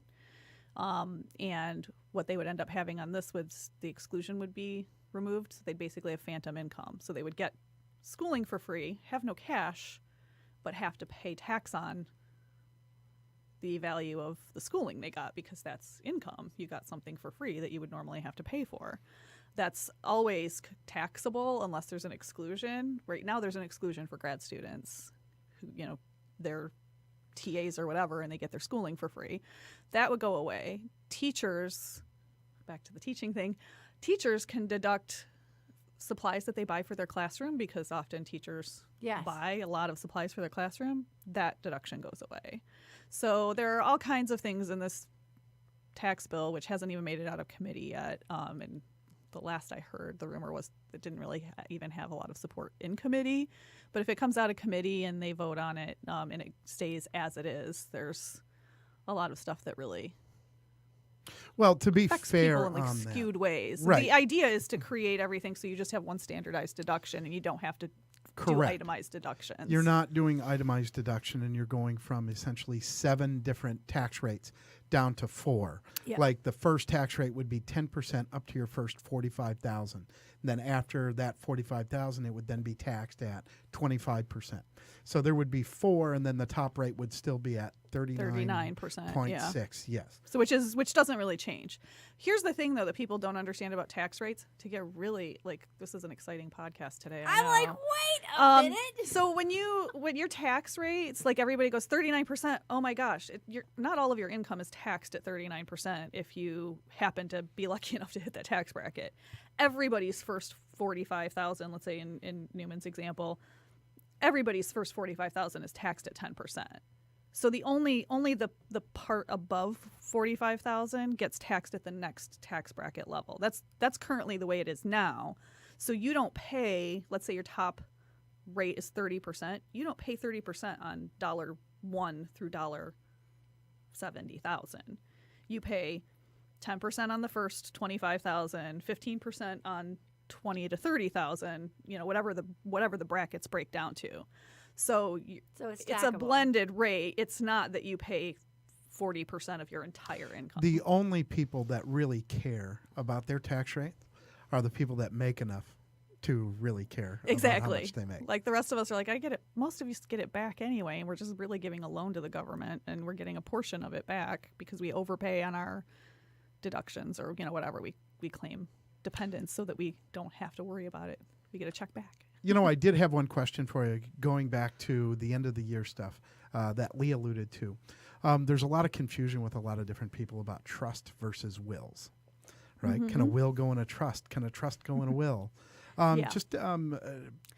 Speaker 1: and what they would end up having on this was the exclusion would be removed. So they'd basically have phantom income. So they would get schooling for free, have no cash, but have to pay tax on the value of the schooling they got because that's income. You got something for free that you would normally have to pay for. That's always taxable unless there's an exclusion. Right now there's an exclusion for grad students who, they're TAs or whatever, and they get their schooling for free. That would go away. Teachers, back to the teaching thing, teachers can deduct supplies that they buy for their classroom, because often teachers
Speaker 2: Yes.
Speaker 1: buy a lot of supplies for their classroom, that deduction goes away. So there are all kinds of things in this tax bill which hasn't even made it out of committee yet. And the last I heard, the rumor was it didn't really even have a lot of support in committee. But if it comes out of committee and they vote on it, and it stays as it is, there's a lot of stuff that really
Speaker 3: Well, to be
Speaker 1: affects
Speaker 3: fair
Speaker 1: people in like
Speaker 3: on
Speaker 1: skewed
Speaker 3: that,
Speaker 1: ways.
Speaker 3: Right.
Speaker 1: The idea is to create everything so you just have one standardized deduction and you don't have to do
Speaker 3: correct.
Speaker 1: itemized deductions.
Speaker 3: You're not doing itemized deduction, and you're going from essentially 7 different tax rates down to 4.
Speaker 1: Yeah.
Speaker 3: Like the first tax rate would be 10% up to your first 45,000. Then after that 45,000, it would then be taxed at 25%. So there would be 4, and then the top rate would still be at 39.6.
Speaker 1: 39%.
Speaker 3: Yes.
Speaker 1: So which doesn't really change. Here's the thing though that people don't understand about tax rates. To get really like, this is an exciting podcast today. I
Speaker 2: I'm
Speaker 1: know.
Speaker 2: like, wait a minute.
Speaker 1: So when your tax rates, like everybody goes 39%. Oh my gosh, not all of your income is taxed at 39% if you happen to be lucky enough to hit that tax bracket. Everybody's first 45,000, let's say in Newman's example, everybody's first 45,000 is taxed at 10%. So the only the part above 45,000 gets taxed at the next tax bracket level. That's currently the way it is now. So you don't pay, let's say your top rate is 30%, you don't pay 30% on $1 through $70,000. You pay 10% on the first 25,000, 15% on 20 to 30,000, whatever the brackets break down to. So it's a
Speaker 2: stackable.
Speaker 1: blended rate. It's not that you pay 40% of your entire income.
Speaker 3: The only people that really care about their tax rate are the people that make enough to really care
Speaker 1: Exactly.
Speaker 3: about how much they make.
Speaker 1: Like the rest of us are like, I get it. Most of us get it back anyway, and we're just really giving a loan to the government, and we're getting a portion of it back because we overpay on our deductions or whatever we claim dependents, so that we don't have to worry about it. We get a check back.
Speaker 3: I did have one question for you, going back to the end of the year stuff that Lee alluded to. There's a lot of confusion with a lot of different people about trust versus wills, right?
Speaker 1: Mm-hmm.
Speaker 3: Can a will go in a trust? Can a trust go in a will?
Speaker 1: Yeah.
Speaker 3: Just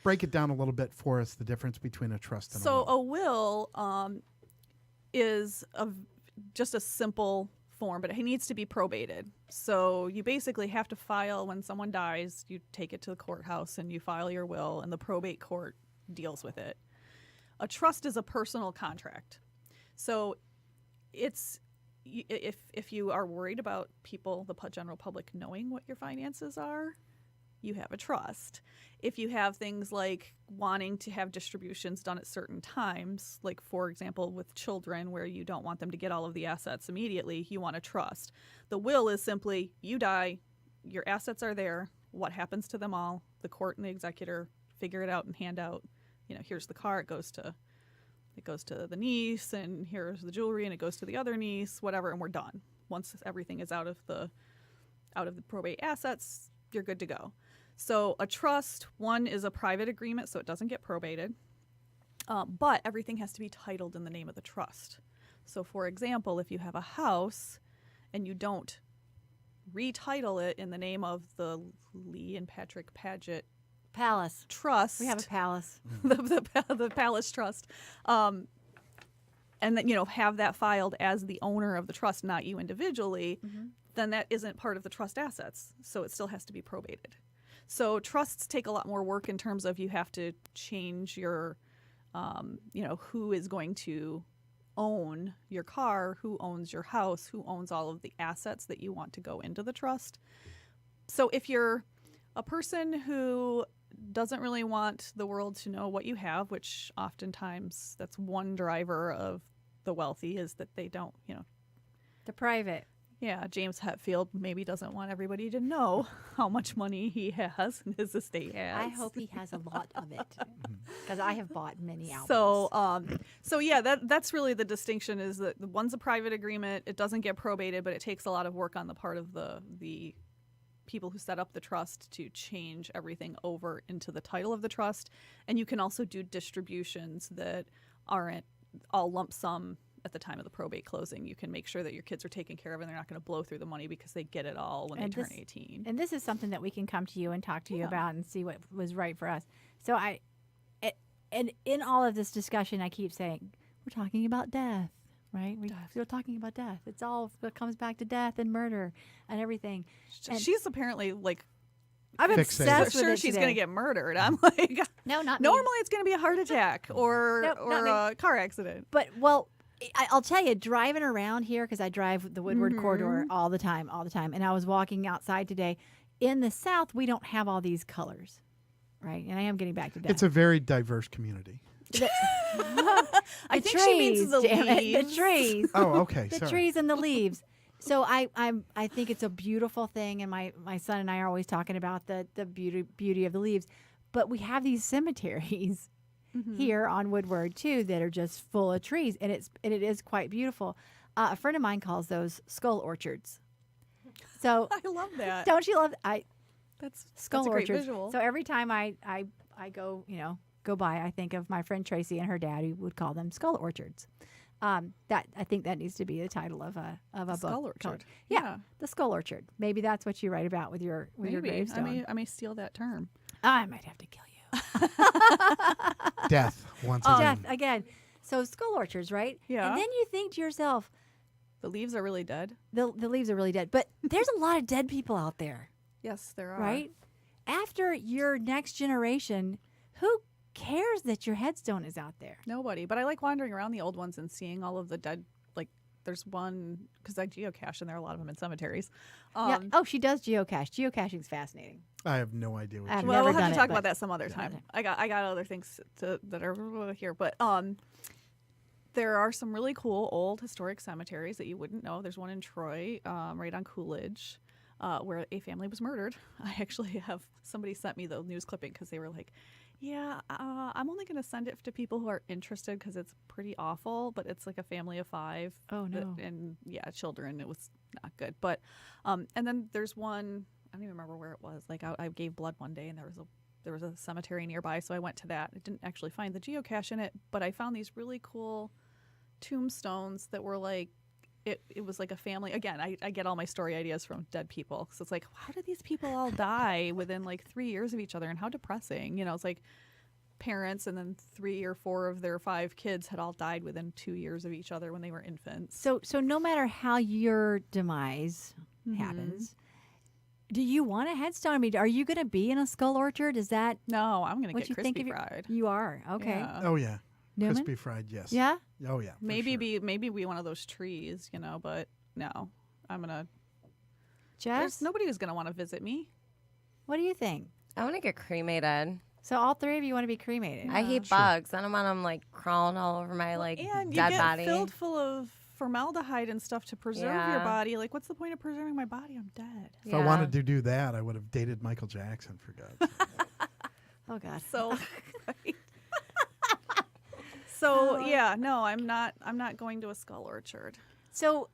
Speaker 3: break it down a little bit for us, the difference between a trust and
Speaker 1: So
Speaker 3: a will.
Speaker 1: a will is just a simple form, but it needs to be probated. So you basically have to file when someone dies, you take it to the courthouse and you file your will, and the probate court deals with it. A trust is a personal contract. So it's if you are worried about people, the general public, knowing what your finances are, you have a trust. If you have things like wanting to have distributions done at certain times, like for example with children where you don't want them to get all of the assets immediately, you want a trust. The will is simply, you die, your assets are there, what happens to them all, the court and the executor figure it out and hand out, here's the car, it goes to the niece, and here's the jewelry, and it goes to the other niece, whatever, and we're done. Once everything is out of the probate assets, you're good to go. So a trust, one, is a private agreement, so it doesn't get probated, but everything has to be titled in the name of the trust. So for example, if you have a house and you don't retitle it in the name of the Lee and Patrick Paget
Speaker 2: Palace.
Speaker 1: Trust,
Speaker 2: We have a palace.
Speaker 1: the Palace Trust, and then have that filed as the owner of the trust, not you individually, then that isn't part of the trust assets, so it still has to be probated. So trusts take a lot more work in terms of you have to change your, who is going to own your car, who owns your house, who owns all of the assets that you want to go into the trust. So if you're a person who doesn't really want the world to know what you have, which oftentimes that's one driver of the wealthy, is that they don't,
Speaker 2: The private.
Speaker 1: Yeah, James Hetfield maybe doesn't want everybody to know how much money he has and his estate has.
Speaker 2: I hope he has a lot of it, because I have bought many albums.
Speaker 1: So yeah, that's really the distinction, is that the one's a private agreement. It doesn't get probated, but it takes a lot of work on the part of the people who set up the trust to change everything over into the title of the trust. And you can also do distributions that aren't all lump sum at the time of the probate closing, you can make sure that your kids are taken care of and they're not going to blow through the money because they get it all when they turn 18.
Speaker 2: And this is something that we can come to you and talk to you about and see what was right for us. So and in all of this discussion, I keep saying, we're talking about death, right? We're talking about death. It's all what comes back to death and murder and everything. And
Speaker 1: she's apparently like,
Speaker 2: I'm
Speaker 3: Fixated.
Speaker 2: obsessed with
Speaker 1: sure
Speaker 2: it
Speaker 1: she's
Speaker 2: today.
Speaker 1: going to get murdered. I'm like,
Speaker 2: No, not me.
Speaker 1: normally it's going to be a heart attack or
Speaker 2: not
Speaker 1: a car accident.
Speaker 2: But, well, I'll tell you, driving around here, because I drive the Woodward corridor all the time. And I was walking outside today. In the South, we don't have all these colors, right? And I am getting back to death.
Speaker 3: It's a very diverse community.
Speaker 1: I think she means the
Speaker 2: damn
Speaker 1: leaves.
Speaker 2: it, the trees.
Speaker 3: Oh, okay.
Speaker 2: The
Speaker 3: Sorry.
Speaker 2: trees and the leaves. So I think it's a beautiful thing, and my son and I are always talking about the beauty of the leaves. But we have these cemeteries here on Woodward too that are just full of trees, and it is quite beautiful. A friend of mine calls those skull orchards. So
Speaker 1: I love that.
Speaker 2: don't you love
Speaker 1: That's
Speaker 2: skull
Speaker 1: a great
Speaker 2: orchards?
Speaker 1: visual.
Speaker 2: So every time I go by, I think of my friend Tracy and her dad, who would call them skull orchards. That I think that needs to be the title of a book.
Speaker 1: Skull Orchard.
Speaker 2: Yeah, the Skull Orchard. Maybe that's what you write about with your
Speaker 1: Maybe.
Speaker 2: gravestone.
Speaker 1: I may steal that term.
Speaker 2: I might have to kill you.
Speaker 3: Death once
Speaker 2: Death
Speaker 3: again.
Speaker 2: again. So skull orchards, right?
Speaker 1: Yeah.
Speaker 2: And then you think to yourself,
Speaker 1: The leaves are really dead.
Speaker 2: the leaves are really dead, but there's a lot of dead people out there,
Speaker 1: Yes, there are.
Speaker 2: right? After your next generation, who cares that your headstone is out there?
Speaker 1: Nobody. But I like wandering around the old ones and seeing all of the dead. Like, there's one, because I geocache, and there are a lot of them in cemeteries.
Speaker 2: Yeah. Oh, she does geocache. Geocaching's fascinating.
Speaker 3: I have no idea what
Speaker 2: I've
Speaker 3: you
Speaker 1: Well,
Speaker 2: never
Speaker 1: we'll have
Speaker 2: done
Speaker 1: to
Speaker 2: it,
Speaker 1: talk
Speaker 2: but-
Speaker 1: about that some other time. I got other things that are here, but there are some really cool old historic cemeteries that you wouldn't know. There's one in Troy, right on Coolidge, where a family was murdered. I actually have somebody sent me the news clipping because they were like, "Yeah, I'm only going to send it to people who are interested because it's pretty awful." But it's like a family of 5.
Speaker 2: Oh, no.
Speaker 1: And yeah, children. It was not good. But and then there's one. I don't even remember where it was. Like I gave blood one day, and there was a cemetery nearby, so I went to that. I didn't actually find the geocache in it, but I found these really cool tombstones that were like, it was like a family. Again, I get all my story ideas from dead people. So it's like, how did these people all die within like 3 years of each other, and how depressing. You know, it's like parents and then 3 or 4 of their 5 kids had all died within 2 years of each other when they were infants.
Speaker 2: So no matter how your demise happens, do you want a headstone? I mean, are you going to be in a skull orchard? Is that
Speaker 1: No, I'm going to
Speaker 2: what
Speaker 1: get
Speaker 2: you think
Speaker 1: crispy
Speaker 2: of?
Speaker 1: fried.
Speaker 2: You are okay.
Speaker 1: Yeah.
Speaker 3: Oh yeah.
Speaker 2: Newman?
Speaker 3: Crispy fried, yes.
Speaker 2: Yeah.
Speaker 3: Oh yeah. for
Speaker 1: Maybe
Speaker 3: sure.
Speaker 1: maybe be one of those trees, you know, but no. I'm going to
Speaker 2: Jess,
Speaker 1: There's nobody who's going to want to visit me.
Speaker 2: what do you think?
Speaker 4: I want to get cremated.
Speaker 2: So all 3 of you want to be cremated.
Speaker 4: I hate
Speaker 3: Sure.
Speaker 4: bugs. I don't want them like crawling all over my like
Speaker 1: And you
Speaker 4: dead
Speaker 1: get
Speaker 4: body.
Speaker 1: filled full of formaldehyde and stuff to preserve your
Speaker 4: Yeah.
Speaker 1: body. Like, what's the point of preserving my body? I'm dead.
Speaker 3: If I wanted to do that, I would have dated Michael Jackson, for God's sake.
Speaker 2: Oh God.
Speaker 1: So, so yeah, no, I'm not going to a skull orchard.
Speaker 2: So,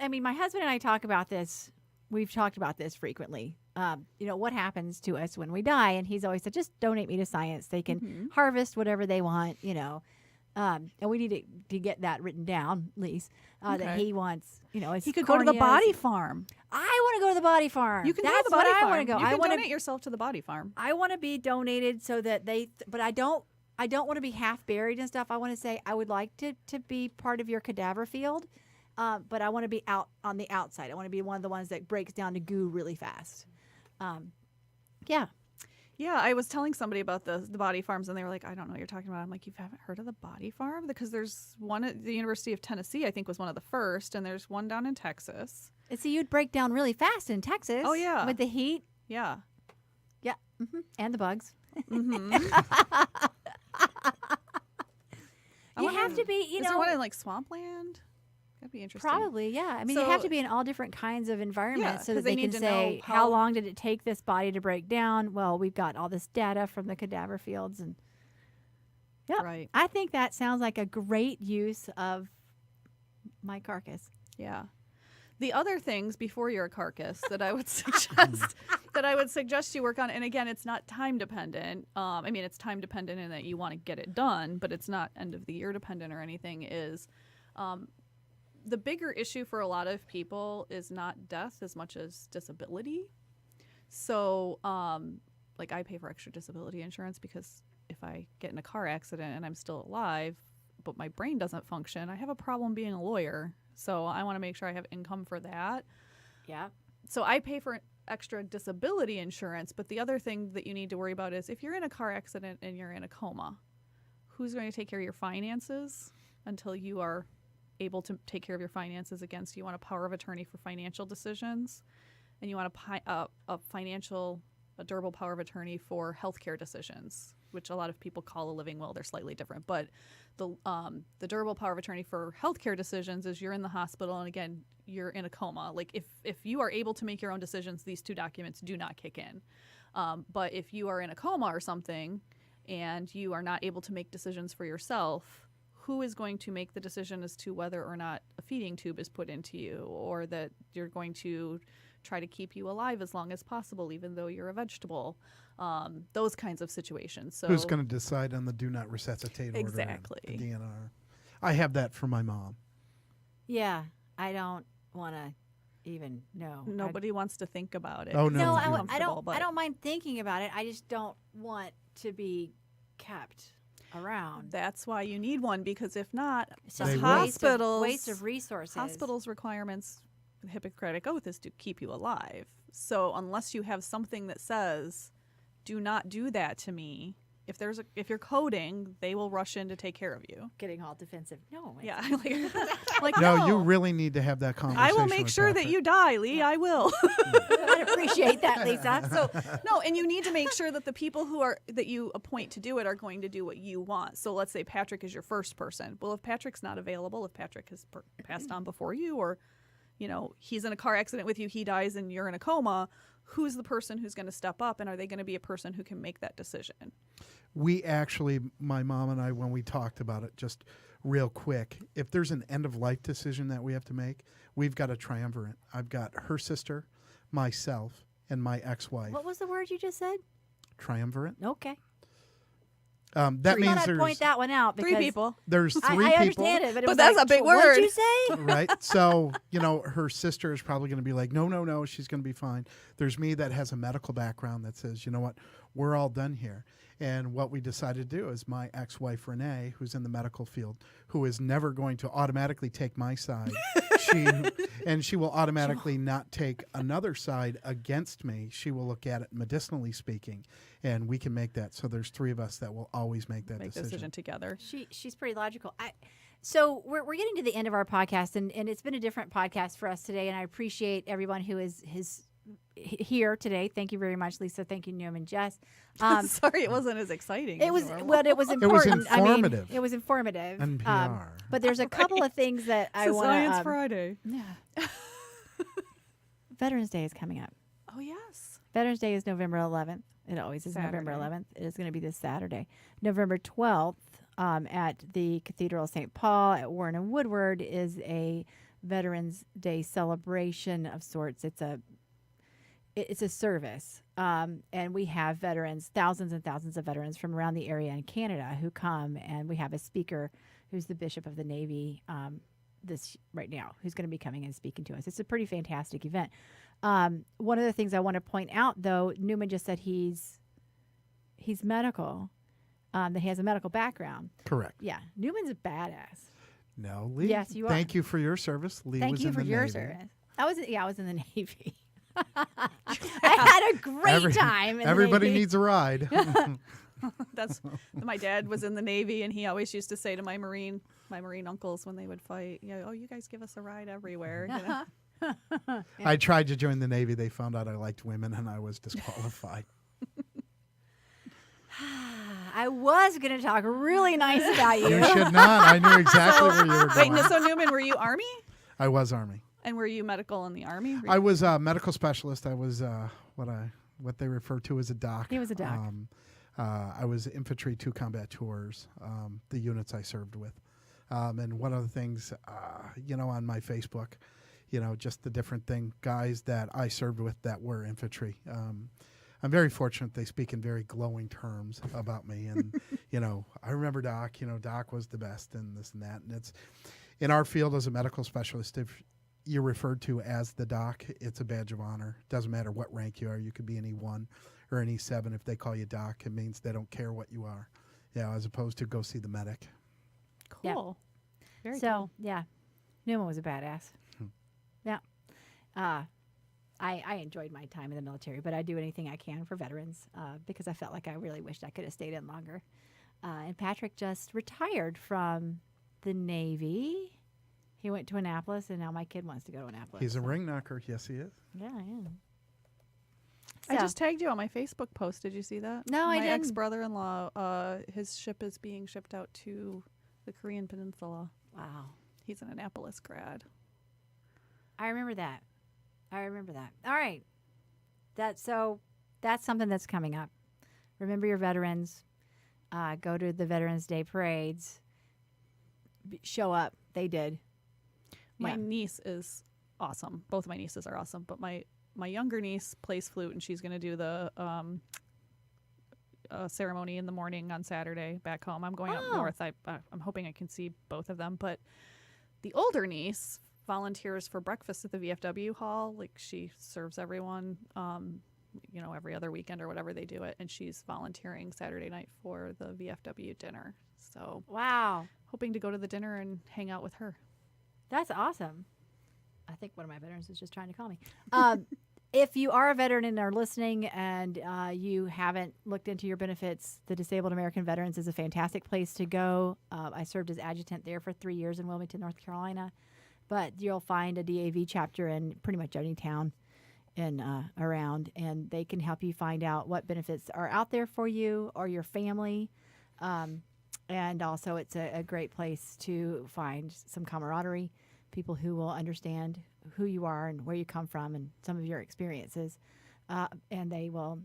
Speaker 2: I mean, my husband and I talk about this. We've talked about this frequently. What happens to us when we die? And he's always said, just donate me to science. They can harvest whatever they want, and we need to get that written down, at least, that
Speaker 1: Okay.
Speaker 2: he wants, as
Speaker 1: He could go to the
Speaker 2: corny
Speaker 1: body
Speaker 2: as-
Speaker 1: farm.
Speaker 2: I want to go to the body farm.
Speaker 1: You can
Speaker 2: That's
Speaker 1: go to the body
Speaker 2: what
Speaker 1: farm.
Speaker 2: I want to go.
Speaker 1: You
Speaker 2: I
Speaker 1: can
Speaker 2: want
Speaker 1: donate
Speaker 2: to.
Speaker 1: yourself to the body farm.
Speaker 2: I want to be donated so that but I don't want to be half buried and stuff. I want to say I would like to be part of your cadaver field, but I want to be out on the outside. I want to be one of the ones that breaks down to goo really fast. Yeah.
Speaker 1: Yeah, I was telling somebody about the body farms, and they were like, I don't know what you're talking about. I'm like, you haven't heard of the body farm? Because there's one at the University of Tennessee, I think was one of the first, and there's one down in Texas.
Speaker 2: And so you'd break down really fast in Texas.
Speaker 1: Oh, yeah.
Speaker 2: With the heat.
Speaker 1: Yeah.
Speaker 2: Yeah. And the bugs. You have to be,
Speaker 1: Is there one in like swampland? That'd be interesting.
Speaker 2: Probably, yeah. I mean, you
Speaker 1: So-
Speaker 2: have to be in all different kinds of environments so
Speaker 1: 'cause
Speaker 2: that
Speaker 1: they
Speaker 2: they can
Speaker 1: need to
Speaker 2: say,
Speaker 1: know
Speaker 2: how
Speaker 1: how-
Speaker 2: long did it take this body to break down? Well, we've got all this data from the cadaver fields. And yeah,
Speaker 1: Right.
Speaker 2: I think that sounds like a great use of my carcass.
Speaker 1: Yeah. The other things before your carcass that I would suggest you work on, and again, it's not time dependent. I mean, it's time dependent in that you want to get it done, but it's not end of the year dependent or anything. Is The bigger issue for a lot of people is not death as much as disability. So, like, I pay for extra disability insurance because if I get in a car accident and I'm still alive, but my brain doesn't function, I have a problem being a lawyer. So I want to make sure I have income for that.
Speaker 2: Yeah.
Speaker 1: So I pay for extra disability insurance, but the other thing that you need to worry about is if you're in a car accident and you're in a coma, who's going to take care of your finances until you are able to take care of your finances against you? Want a power of attorney for financial decisions, and you want a durable power of attorney for healthcare decisions, which a lot of people call a living will. They're slightly different, but the durable power of attorney for healthcare decisions is you're in the hospital and again you're in a coma. Like if you are able to make your own decisions, these two documents do not kick in. But if you are in a coma or something and you are not able to make decisions for yourself, who is going to make the decision as to whether or not a feeding tube is put into you, or that you're going to try to keep you alive as long as possible, even though you're a vegetable? Those kinds of situations. So
Speaker 3: Who's going to decide on the do not resuscitate order?
Speaker 1: Exactly.
Speaker 3: And the DNR. I have that for my mom.
Speaker 2: Yeah. I don't want to even know.
Speaker 1: nobody wants to think about it.
Speaker 3: Oh, no.
Speaker 2: No,
Speaker 3: you-
Speaker 2: I
Speaker 1: Uncomfortable,
Speaker 2: don't. I don't mind thinking about it. I just don't want to be kept around.
Speaker 1: That's why you need one, because if not,
Speaker 2: It's
Speaker 3: They
Speaker 2: just
Speaker 3: will.
Speaker 2: waste of resources.
Speaker 1: hospitals' requirements, the Hippocratic Oath, is to keep you alive. So unless you have something that says, "Do not do that to me," if you're coding, they will rush in to take care of you.
Speaker 2: Getting all defensive. No.
Speaker 1: Yeah, like
Speaker 3: No, you really need to have that conversation.
Speaker 1: I will make
Speaker 3: with
Speaker 1: sure that
Speaker 3: Patrick.
Speaker 1: you die, Lee. I will.
Speaker 2: I appreciate that, Lisa.
Speaker 1: So no, and you need to make sure that the people that you appoint to do it are going to do what you want. So let's say Patrick is your first person. Well, if Patrick's not available, if Patrick has passed on before you, or he's in a car accident with you, he dies, and you're in a coma, who's the person who's going to step up, and are they going to be a person who can make that decision?
Speaker 3: We actually, my mom and I, when we talked about it, just real quick, if there's an end of life decision that we have to make, we've got a triumvirate. I've got her sister, myself, and my ex-wife.
Speaker 2: What was the word you just said?
Speaker 3: Triumvirate.
Speaker 2: Okay.
Speaker 3: That
Speaker 2: I
Speaker 3: means
Speaker 2: thought I'd point that one out.
Speaker 1: Three
Speaker 2: because
Speaker 1: people.
Speaker 3: there's
Speaker 2: I
Speaker 3: three people.
Speaker 2: understand it, but it
Speaker 1: But
Speaker 2: was
Speaker 1: that's
Speaker 2: like,
Speaker 1: a big
Speaker 2: What'd
Speaker 1: word.
Speaker 2: you say?
Speaker 3: Right? So, her sister is probably going to be like, no, she's going to be fine. There's me that has a medical background that says, you know what, we're all done here. And what we decided to do is my ex-wife, Renee, who's in the medical field, who is never going to automatically take my side. She will automatically not take another side against me. She will look at it medicinally speaking, and we can make that. So there's three of us that will always make that
Speaker 1: Make the decision together.
Speaker 2: She's pretty logical. So we're getting to the end of our podcast, and it's been a different podcast for us today, and I appreciate everyone who is here today. Thank you very much, Lisa. Thank you, Newman, Jess.
Speaker 1: Sorry, it wasn't as exciting.
Speaker 2: It
Speaker 1: as
Speaker 2: was
Speaker 1: normal.
Speaker 2: well. It was important.
Speaker 3: informative.
Speaker 2: it was informative.
Speaker 3: And PR.
Speaker 2: But there's a couple of things that I
Speaker 1: It's
Speaker 2: want
Speaker 1: Science
Speaker 2: to.
Speaker 1: Friday.
Speaker 2: Yeah. Veterans Day is coming up.
Speaker 1: Oh yes.
Speaker 2: Veterans Day is November 11th. It always is November
Speaker 1: Saturday.
Speaker 2: 11th. It is going to be this Saturday. November 12th at the Cathedral of St. Paul at Warren and Woodward is a Veterans Day celebration of sorts. It's a service. And we have veterans, thousands and thousands of veterans from around the area in Canada who come, and we have a speaker who's the Bishop of the Navy right now, who's going to be coming and speaking to us. It's a pretty fantastic event. One of the things I want to point out, though, Newman just said he's medical, that he has a medical background.
Speaker 3: Correct.
Speaker 2: Yeah, Newman's a badass.
Speaker 3: No, Lee.
Speaker 2: Yes, you are.
Speaker 3: Thank you for your service. Lee
Speaker 2: Thank
Speaker 3: was
Speaker 2: you
Speaker 3: in
Speaker 2: for
Speaker 3: the
Speaker 2: your
Speaker 3: Navy.
Speaker 2: service. I was in the Navy. I had a great time. In
Speaker 3: Everybody
Speaker 2: the Navy.
Speaker 3: needs a ride.
Speaker 1: That's my dad was in the Navy, and he always used to say to my Marine uncles when they would fight, "Oh, you guys give us a ride everywhere."
Speaker 3: I tried to join the Navy. They found out I liked women, and I was disqualified.
Speaker 2: I was going to talk really nice about you.
Speaker 3: You should not. I knew exactly where you were
Speaker 1: Wait,
Speaker 3: going.
Speaker 1: so Newman, were you Army?
Speaker 3: I was Army.
Speaker 1: And were you medical in the Army? Were
Speaker 3: I
Speaker 1: you-
Speaker 3: was a medical specialist. I was what they refer to as a doc.
Speaker 2: He was a doc.
Speaker 3: I was infantry 2 combat tours, the units I served with. And one of the things, on my Facebook, just the different guys that I served with that were infantry. I'm very fortunate they speak in very glowing terms about me. And, I remember Doc, Doc was the best and this and that. And in our field as a medical specialist, if you're referred to as the doc, it's a badge of honor. Doesn't matter what rank you are. You could be an E1 or an E7. If they call you doc, it means they don't care what you are. Yeah, as opposed to go see the medic.
Speaker 1: Cool. Very
Speaker 2: So
Speaker 1: cool.
Speaker 2: yeah, Newman was a badass. Yeah. I enjoyed my time in the military, but I do anything I can for veterans because I felt like I really wished I could have stayed in longer. And Patrick just retired from the Navy. He went to Annapolis, and now my kid wants to go to Annapolis.
Speaker 3: He's a ring knocker. Yes, he is.
Speaker 2: Yeah, yeah.
Speaker 1: I
Speaker 2: So-
Speaker 1: just tagged you on my Facebook post. Did you see that?
Speaker 2: No, I
Speaker 1: my
Speaker 2: didn't.
Speaker 1: ex-brother-in-law, his ship is being shipped out to the Korean Peninsula.
Speaker 2: Wow.
Speaker 1: He's an Annapolis grad.
Speaker 2: I remember that. All right. That's something that's coming up. Remember your veterans. Go to the Veterans Day parades. Show up. They did.
Speaker 1: My
Speaker 2: Yeah.
Speaker 1: niece is awesome. Both of my nieces are awesome, but my younger niece plays flute, and she's going to do the ceremony in the morning on Saturday back home. I'm going up
Speaker 2: Oh.
Speaker 1: north. I'm hoping I can see both of them. But the older niece volunteers for breakfast at the VFW hall. Like, she serves everyone, every other weekend or whatever they do it. And she's volunteering Saturday night for the VFW dinner. So
Speaker 2: Wow.
Speaker 1: hoping to go to the dinner and hang out with her.
Speaker 2: That's awesome. I think one of my veterans is just trying to call me. If you are a veteran and are listening and you haven't looked into your benefits, the Disabled American Veterans is a fantastic place to go. I served as adjutant there for 3 years in Wilmington, North Carolina. But you'll find a DAV chapter in pretty much any town in around, and they can help you find out what benefits are out there for you or your family. And also, it's a great place to find some camaraderie, people who will understand who you are and where you come from and some of your experiences. And they will,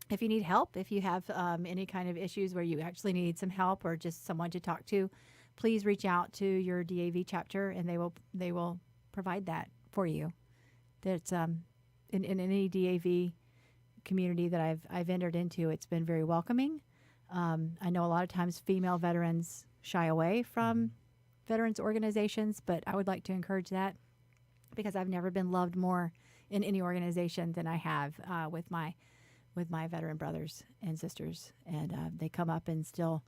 Speaker 2: if you need help, if you have any kind of issues where you actually need some help or just someone to talk to, please reach out to your DAV chapter, and they will provide that for you. That's in any DAV community that I've entered into, it's been very welcoming. I know a lot of times female veterans shy away from veterans organizations, but I would like to encourage that because I've never been loved more in any organization than I have with my veteran brothers and sisters, and they come up and still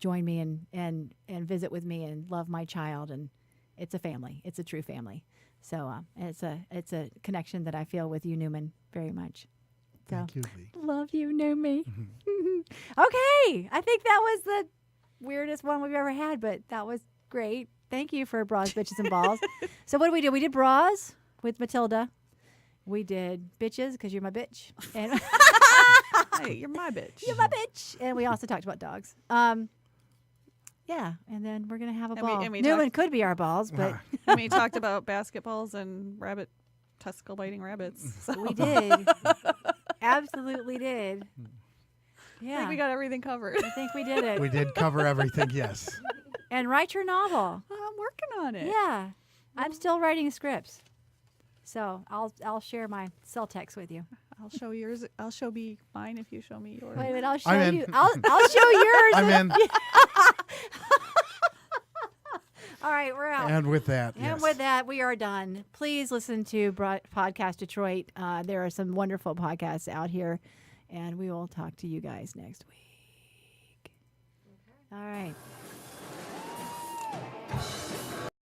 Speaker 2: join me and visit with me and love my child, and it's a family. It's a true family. So it's a connection that I feel with you, Newman, very much. So,
Speaker 3: Thank you, Lee.
Speaker 2: love you, Newman. Okay, I think that was the weirdest one we've ever had, but that was great. Thank you for bras, bitches, and balls. So what did we do? We did bras with Matilda. We did bitches because you're my bitch, and
Speaker 1: Hey, you're my bitch.
Speaker 2: you're my bitch. And we also talked about dogs. Yeah, and then we're gonna have a
Speaker 1: And we-
Speaker 2: ball.
Speaker 1: and we
Speaker 2: Newman
Speaker 1: talked-
Speaker 2: could be our balls, but
Speaker 1: And we talked about basketballs and testicle biting rabbits. So
Speaker 2: we did. Absolutely did.
Speaker 1: I
Speaker 2: Yeah,
Speaker 1: think we got everything covered.
Speaker 2: I think we did it.
Speaker 3: We did cover everything, yes.
Speaker 2: And write your novel.
Speaker 1: I'm working on it.
Speaker 2: Yeah, I'm still writing scripts, so I'll share my cell text with you.
Speaker 1: I'll show yours. I'll show me mine if you show me yours.
Speaker 2: Wait a minute, I'll show
Speaker 3: I'm in.
Speaker 2: you. I'll show yours.
Speaker 3: I'm in.
Speaker 2: All right, we're out.
Speaker 3: And with that,
Speaker 2: And
Speaker 3: yes.
Speaker 2: with that, we are done. Please listen to Podcast Detroit. There are some wonderful podcasts out here, and we will talk to you guys next week. All right.